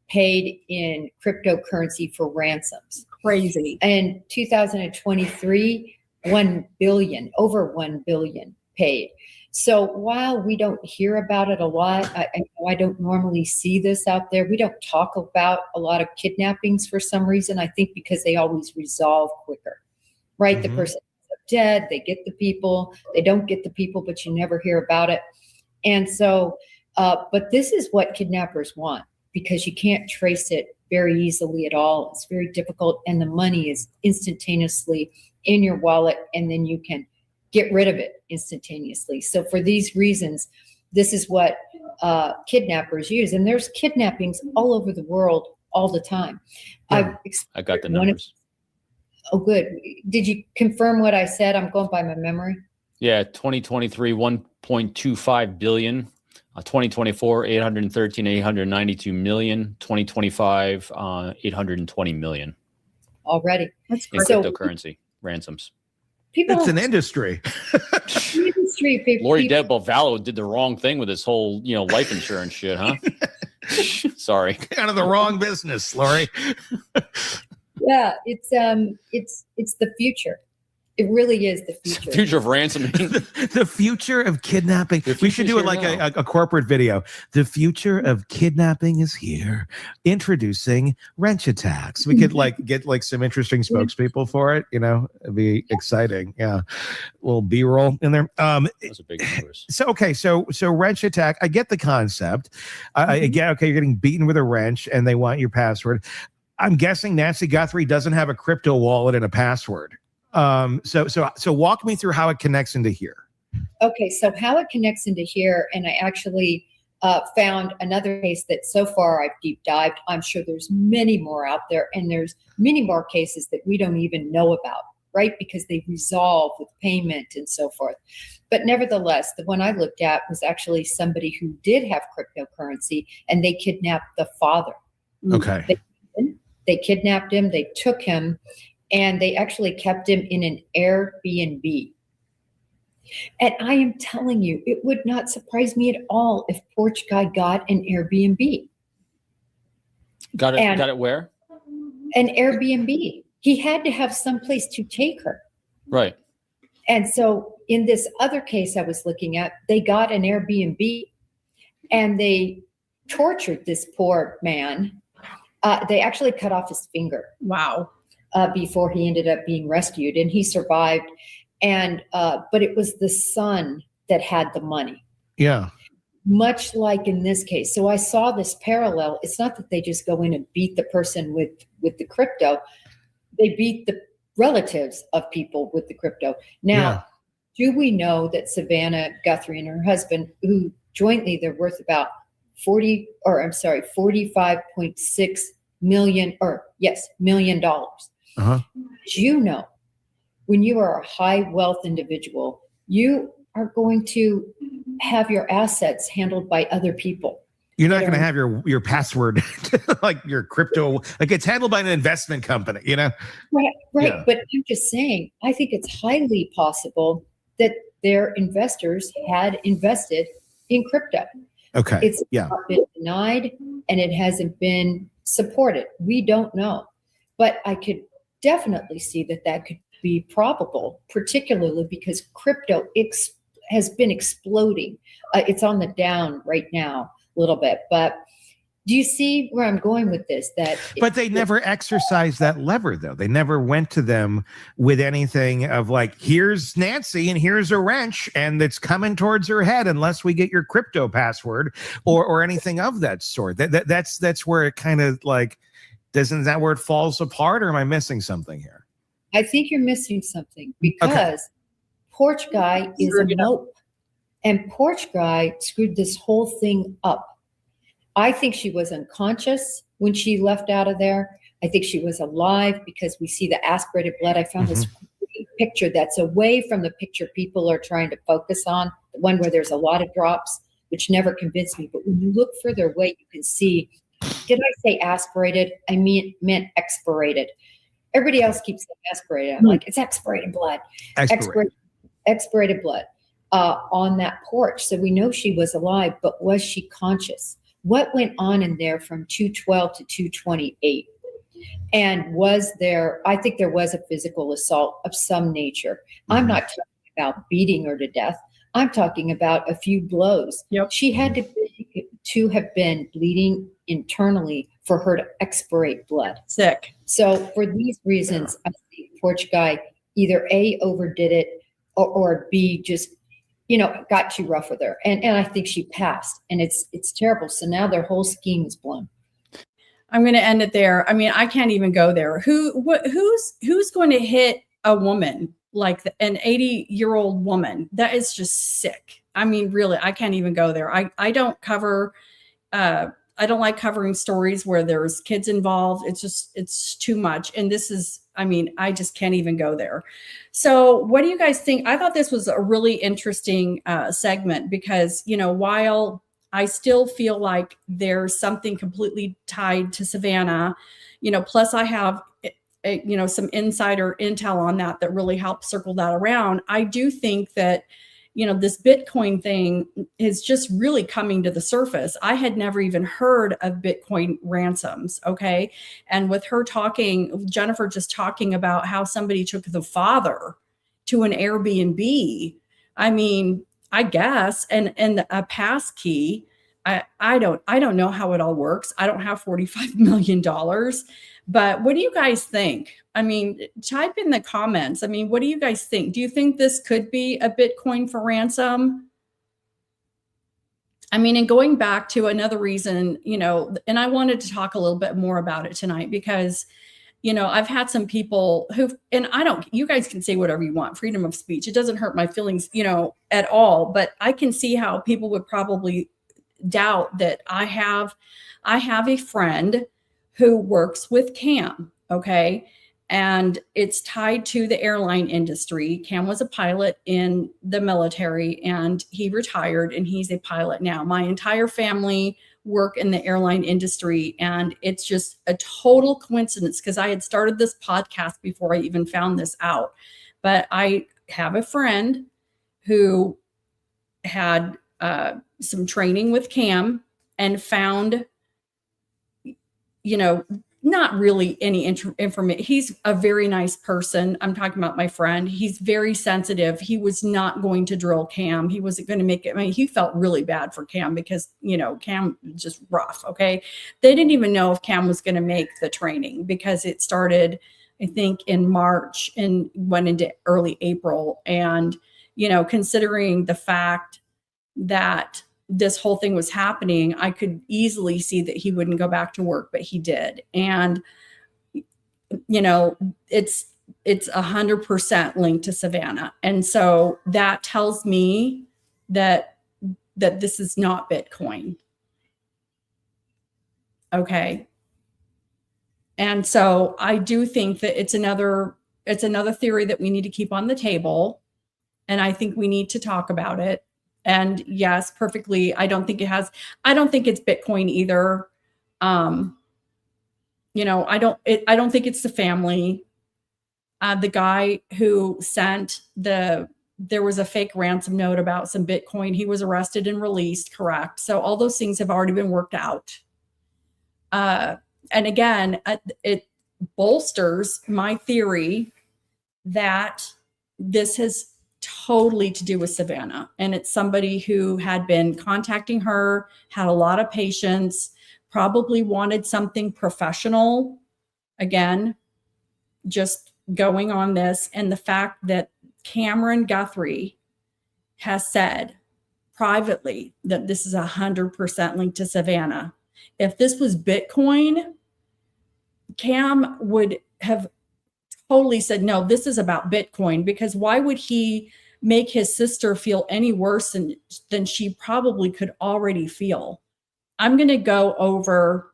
paid in cryptocurrency for ransoms. Crazy. In 2023, 1 billion, over 1 billion paid. So while we don't hear about it a lot, I don't normally see this out there. We don't talk about a lot of kidnappings for some reason. I think because they always resolve quicker, right? The Mhm. person is dead, they get the people, they don't get the people, but you never hear about it. And so, but this is what kidnappers want, because you can't trace it very easily at all. It's very difficult, and the money is instantaneously in your wallet, and then you can get rid of it instantaneously. So for these reasons, this is what kidnappers use. And there's kidnappings all over the world all the time. Yeah. I got the one of- numbers. Oh, good. Did you confirm what I said? I'm going by my memory. Yeah, 2023, 1.25 billion. 2024, 892 million. 2025, 820 million Already. That's in great. So- cryptocurrency ransoms. People it's an industry. industry people, Lori Vallow did the wrong thing with this whole, life insurance shit, huh? Sorry. Out of the wrong business, Lori. yeah, it's the future. It really is the future. Future of ransoming. The future of kidnapping. The We should future's do it here like now. a corporate video. The future of kidnapping is here. Introducing wrench attacks. We could get some interesting spokespeople for it. It'd be exciting. Yeah, a little B-roll in there. Those are big numbers. So wrench attack. I get the concept. I get okay. You're getting beaten with a wrench, and they want your password. I'm guessing Nancy Guthrie doesn't have a crypto wallet and a password. So walk me through how it connects into here. Okay, so how it connects into here, and I actually found another case that so far I've deep dived. I'm sure there's many more out there, and there's many more cases that we don't even know about, right? Because they resolve with payment and so forth. But nevertheless, the one I looked at was actually somebody who did have cryptocurrency, and they kidnapped the father. Okay. They kidnapped him, they took him, and they actually kept him in an Airbnb. And I am telling you, it would not surprise me at all if Porch Guy got an Airbnb. Got it. And- Got it where? An Airbnb. He had to have some place to take her. Right. And so in this other case I was looking at, they got an Airbnb and they tortured this poor man. They actually cut off his finger. Wow. Before he ended up being rescued, and he survived. And but it was the son that had the money, Yeah. much like in this case. So I saw this parallel. It's not that they just go in and beat the person with the crypto; they beat the relatives of people with the crypto. Now, do we know that Savannah Guthrie and her husband, who jointly they're worth about $45.6 million, $million. Uh-huh. Did you know, when you are a high wealth individual, you are going to have your assets handled by other people. You're not going to have your password, like your crypto, like it's handled by an investment company, Right. Yeah. But I'm just saying, I think it's highly possible that their investors had invested in crypto. Okay. It's Yeah. not been denied, and it hasn't been supported. We don't know. But I could definitely see that could be probable, particularly because crypto has been exploding. It's on the down right now a little bit. But do you see where I'm going with this? But they never exercised that lever, though. They never went to them with anything of like, here's Nancy and here's a wrench and it's coming towards her head unless we get your crypto password or anything of that sort. That's where it kind of like, isn't that where it falls apart, or am I missing something here? I think you're missing something, because Porch Guy is a mope, and Porch Guy screwed this whole thing up. I think she was unconscious when she left out of there. I think she was alive, because we see the aspirated blood. I found this great picture that's away from the picture people are trying to focus on, the one where there's a lot of drops, which never convinced me. But when you look further away, you can see, did I say aspirated? I meant expirated. Everybody else keeps saying aspirated. I'm like, it's expirated blood. Expirated blood on that porch. So we know she was alive, but was she conscious? What went on in there from 212 to 228? And was there, I think there was a physical assault of some nature. I'm not talking about beating her to death. I'm talking about a few blows. She had to have been bleeding internally for her to expirate blood. Sick. So for these reasons, I think Porch Guy either A, overdid it, or B, just, got too rough with her. And I think she passed, and it's terrible. So now their whole scheme is blown. I'm going to end it there. I mean, I can't even go there. Who's going to hit a woman like an 80-year-old woman? That is just sick. I mean, really, I can't even go there. I don't cover, I don't like covering stories where there's kids involved. It's too much. And this is, I mean, I just can't even go there. So what do you guys think? I thought this was a really interesting segment, because, while I still feel like there's something completely tied to Savannah, plus I have, some insider intel on that really helped circle that around. I do think that, this Bitcoin thing is just really coming to the surface. I had never even heard of Bitcoin ransoms. Okay. And with her talking, Jennifer just talking about how somebody took the father to an Airbnb. I mean, I guess, and a pass key. I don't know how it all works. I don't have $45 million, but what do you guys think? I mean, type in the comments. I mean, what do you guys think? Do you think this could be a Bitcoin for ransom? I mean, and going back to another reason, and I wanted to talk a little bit more about it tonight, because, I've had some people and you guys can say whatever you want, freedom of speech. It doesn't hurt my feelings, at all, but I can see how people would probably doubt that I have a friend who works with Cam. Okay. And it's tied to the airline industry. Cam was a pilot in the military, and he retired, and he's a pilot now. My entire family work in the airline industry, and it's just a total coincidence, because I had started this podcast before I even found this out. But I have a friend who had some training with Cam and found, not really any information. He's a very nice person. I'm talking about my friend. He's very sensitive. He was not going to drill Cam. He wasn't going to make it. I mean, he felt really bad for Cam, because, Cam was just rough. Okay. They didn't even know if Cam was going to make the training, because it started, I think, in March and went into early April. And, considering the fact that this whole thing was happening, I could easily see that he wouldn't go back to work, but he did. And, it's 100% linked to Savannah. And so that tells me that this is not Bitcoin. Okay. And so I do think that it's another theory that we need to keep on the table. And I think we need to talk about it. And yes, perfectly. I don't think it's Bitcoin either. I don't think it's the family. The guy who sent there was a fake ransom note about some Bitcoin. He was arrested and released. Correct. So all those things have already been worked out. And again, it bolsters my theory that this has totally to do with Savannah. And it's somebody who had been contacting her, had a lot of patience, probably wanted something professional. Again, just going on this. And the fact that Cameron Guthrie has said privately that this is 100% linked to Savannah. If this was Bitcoin, Cam would have totally said, no, this is about Bitcoin, because why would he make his sister feel any worse than she probably could already feel? I'm going to go over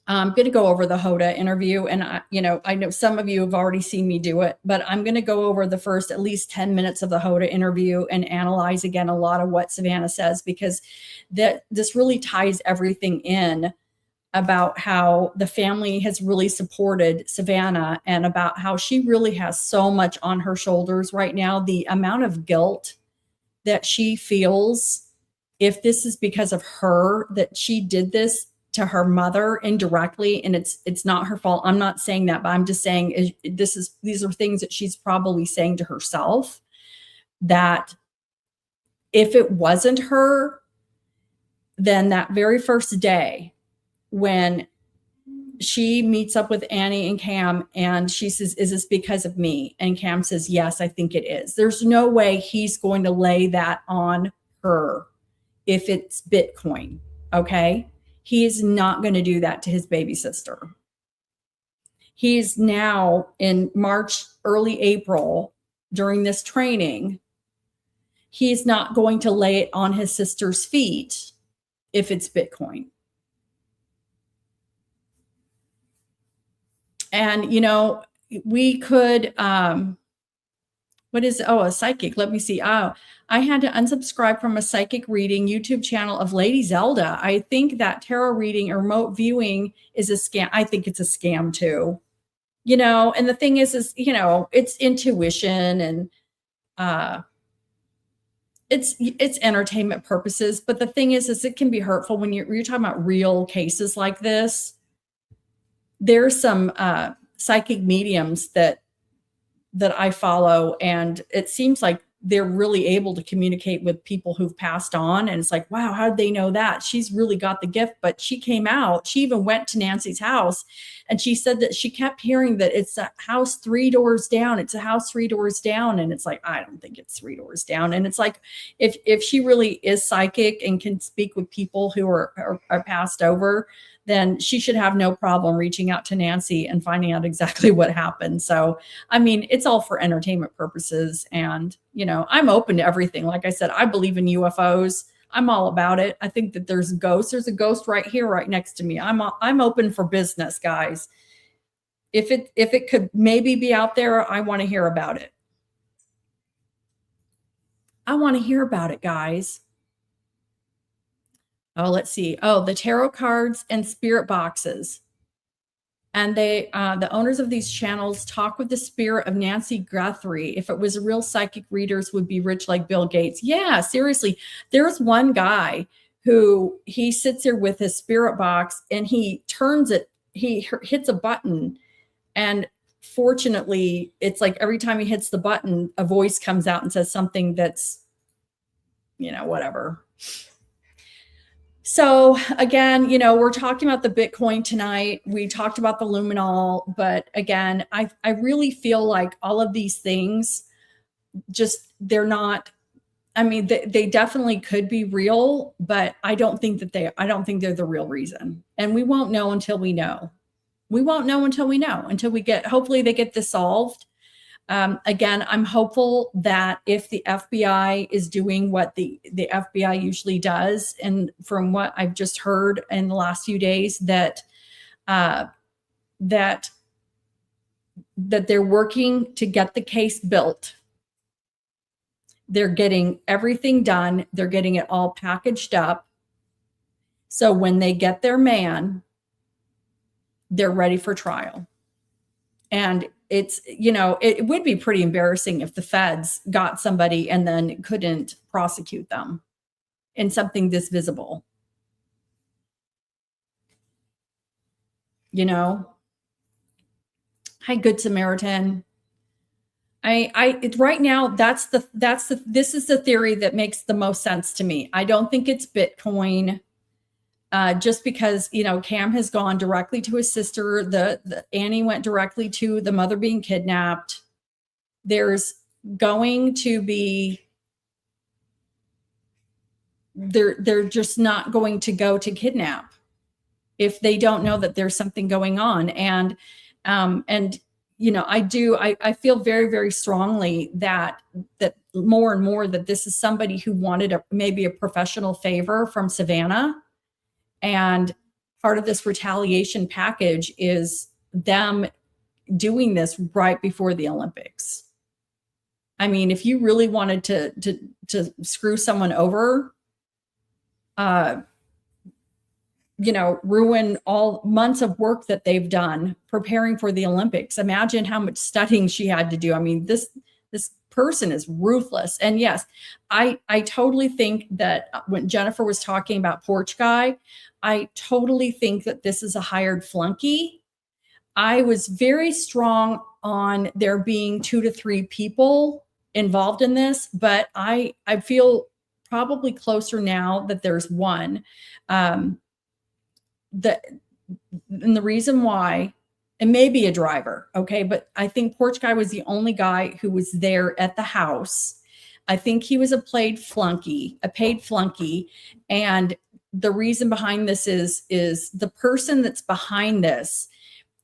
the Hoda interview, and I know some of you have already seen me do it, but I'm going to go over the first at least 10 minutes of the Hoda interview and analyze again a lot of what Savannah says, because this really ties everything in about how the family has really supported Savannah, and about how she really has so much on her shoulders right now. The amount of guilt that she feels, if this is because of her, that she did this to her mother indirectly, and it's not her fault. I'm not saying that, but I'm just saying these are things that she's probably saying to herself, that if it wasn't her, then that very first day when she meets up with Annie and Cam and she says, is this because of me? And Cam says, yes, I think it is. There's no way he's going to lay that on her if it's Bitcoin. Okay. He is not going to do that to his baby sister. He's now in March, early April, during this training, he's not going to lay it on his sister's feet if it's Bitcoin. And, we could, a psychic. Let me see. Oh, I had to unsubscribe from a psychic reading YouTube channel of Lady Zelda. I think that tarot reading or remote viewing is a scam. I think it's a scam too, and the thing is, it's intuition and, it's entertainment purposes. But the thing is it can be hurtful when you're talking about real cases like this. There's some psychic mediums that I follow, and it seems like they're really able to communicate with people who've passed on. And it's like, wow, how did they know that? She's really got the gift. But she came out, she even went to Nancy's house, and she said that she kept hearing that it's a house 3 doors down. It's a house 3 doors down. And it's like, I don't think it's 3 doors down. And it's like, if she really is psychic and can speak with people who are passed over, then she should have no problem reaching out to Nancy and finding out exactly what happened. So, I mean, it's all for entertainment purposes. And, I'm open to everything. Like I said, I believe in UFOs. I'm all about it. I think that there's ghosts. There's a ghost right here, right next to me. I'm open for business, guys. If it could maybe be out there, I want to hear about it. I want to hear about it, guys. Oh, let's see. Oh, the tarot cards and spirit boxes. And they, the owners of these channels talk with the spirit of Nancy Guthrie. If it was real psychic readers, would be rich like Bill Gates. Yeah, seriously. There's one guy who he sits there with his spirit box and he turns it, he hits a button. And fortunately, it's like every time he hits the button, a voice comes out and says something that's, whatever. So again, we're talking about the Bitcoin tonight. We talked about the luminol, but again, I really feel like all of these things they're not, I mean, they definitely could be real, but I don't think they're the real reason. And we won't know until we know. Until hopefully they get this solved. Again, I'm hopeful that if the FBI is doing what the FBI usually does, and from what I've just heard in the last few days, that they're working to get the case built. They're getting everything done. They're getting it all packaged up. So when they get their man, they're ready for trial. And it's, it would be pretty embarrassing if the feds got somebody and then couldn't prosecute them in something this visible. Hi, Good Samaritan. Right now, this is the theory that makes the most sense to me. I don't think it's Bitcoin. Just because, Cam has gone directly to his sister, the Annie went directly to the mother being kidnapped. There's going to be, they're just not going to go to kidnap if they don't know that there's something going on. And I feel very, very strongly that more and more that this is somebody who wanted maybe a professional favor from Savannah. And part of this retaliation package is them doing this right before the Olympics. I mean, if you really wanted to screw someone over, ruin all months of work that they've done preparing for the Olympics. Imagine how much studying she had to do. I mean, this person is ruthless. And yes, I totally think that when Jennifer was talking about Porch Guy, I totally think that this is a hired flunky. I was very strong on there being 2 to 3 people involved in this, but I feel probably closer now that there's one. And the reason why, it may be a driver, okay, but I think Porch Guy was the only guy who was there at the house. I think he was a paid flunky, and the reason behind this is the person that's behind this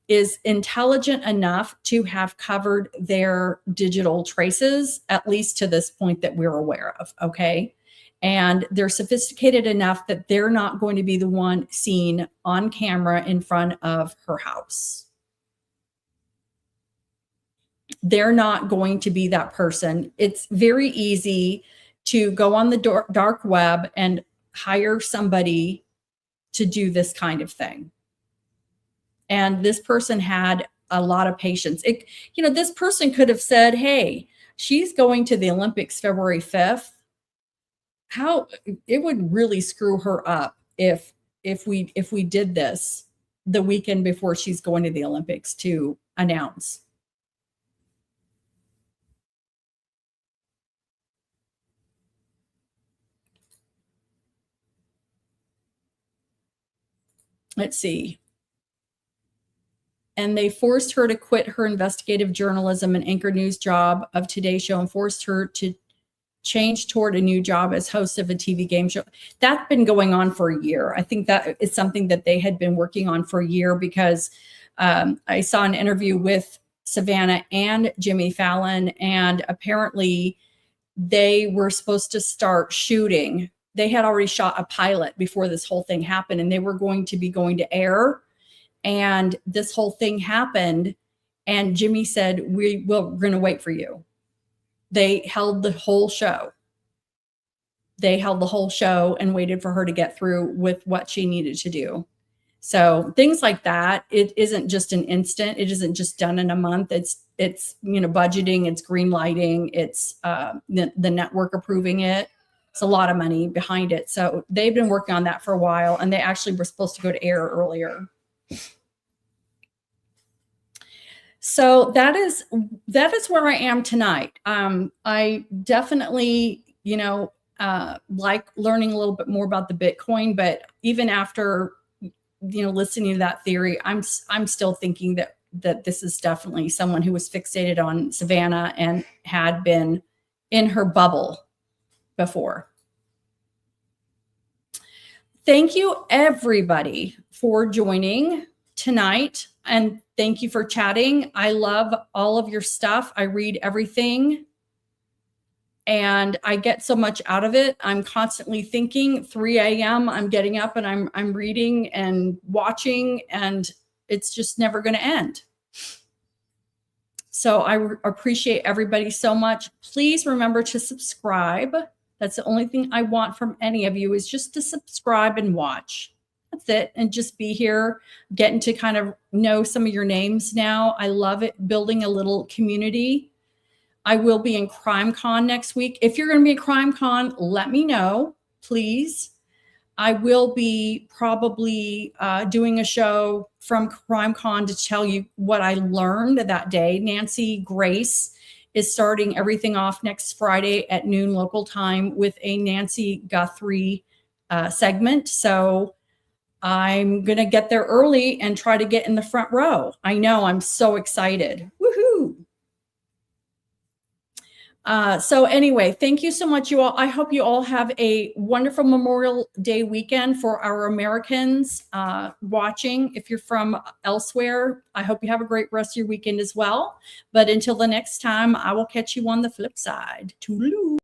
is intelligent enough to have covered their digital traces, at least to this point that we're aware of, okay? And they're sophisticated enough that they're not going to be the one seen on camera in front of her house. They're not going to be that person. It's very easy to go on the dark web and hire somebody to do this kind of thing. And this person had a lot of patience. This person could have said, hey, she's going to the Olympics February 5th. How it would really screw her up if we did this the weekend before she's going to the Olympics to announce. Let's see. And they forced her to quit her investigative journalism and anchor news job of Today Show and forced her to change toward a new job as host of a TV game show. That's been going on for a year. I think that is something that they had been working on for a year because I saw an interview with Savannah and Jimmy Fallon, and apparently they were supposed to start shooting. They had already shot a pilot before this whole thing happened, and they were going to air. And this whole thing happened, and Jimmy said, we're going to wait for you. They held the whole show. And waited for her to get through with what she needed to do. So things like that, it isn't just an instant. It isn't just done in a month. It's budgeting, it's green lighting, it's the network approving it. It's a lot of money behind it. So they've been working on that for a while, and they actually were supposed to go to air earlier. So that is where I am tonight. I definitely, like learning a little bit more about the Bitcoin, but even after, listening to that theory, I'm still thinking that this is definitely someone who was fixated on Savannah and had been in her bubble before. Thank you, everybody, for joining tonight. And thank you for chatting. I love all of your stuff. I read everything and I get so much out of it. I'm constantly thinking. 3 a.m. I'm getting up and I'm reading and watching, and it's just never going to end. So I appreciate everybody so much. Please remember to subscribe. That's the only thing I want from any of you, is just to subscribe and watch. That's it. And just be here, getting to kind of know some of your names now. I love it, building a little community. I will be in CrimeCon next week. If you're going to be at CrimeCon, let me know, please. I will be probably doing a show from CrimeCon to tell you what I learned that day. Nancy Grace is starting everything off next Friday at noon local time with a Nancy Guthrie segment. So I'm going to get there early and try to get in the front row. I know, I'm so excited. Woohoo. So anyway, thank you so much, you all. I hope you all have a wonderful Memorial Day weekend for our Americans watching. If you're from elsewhere, I hope you have a great rest of your weekend as well. But until the next time, I will catch you on the flip side. Toodaloo.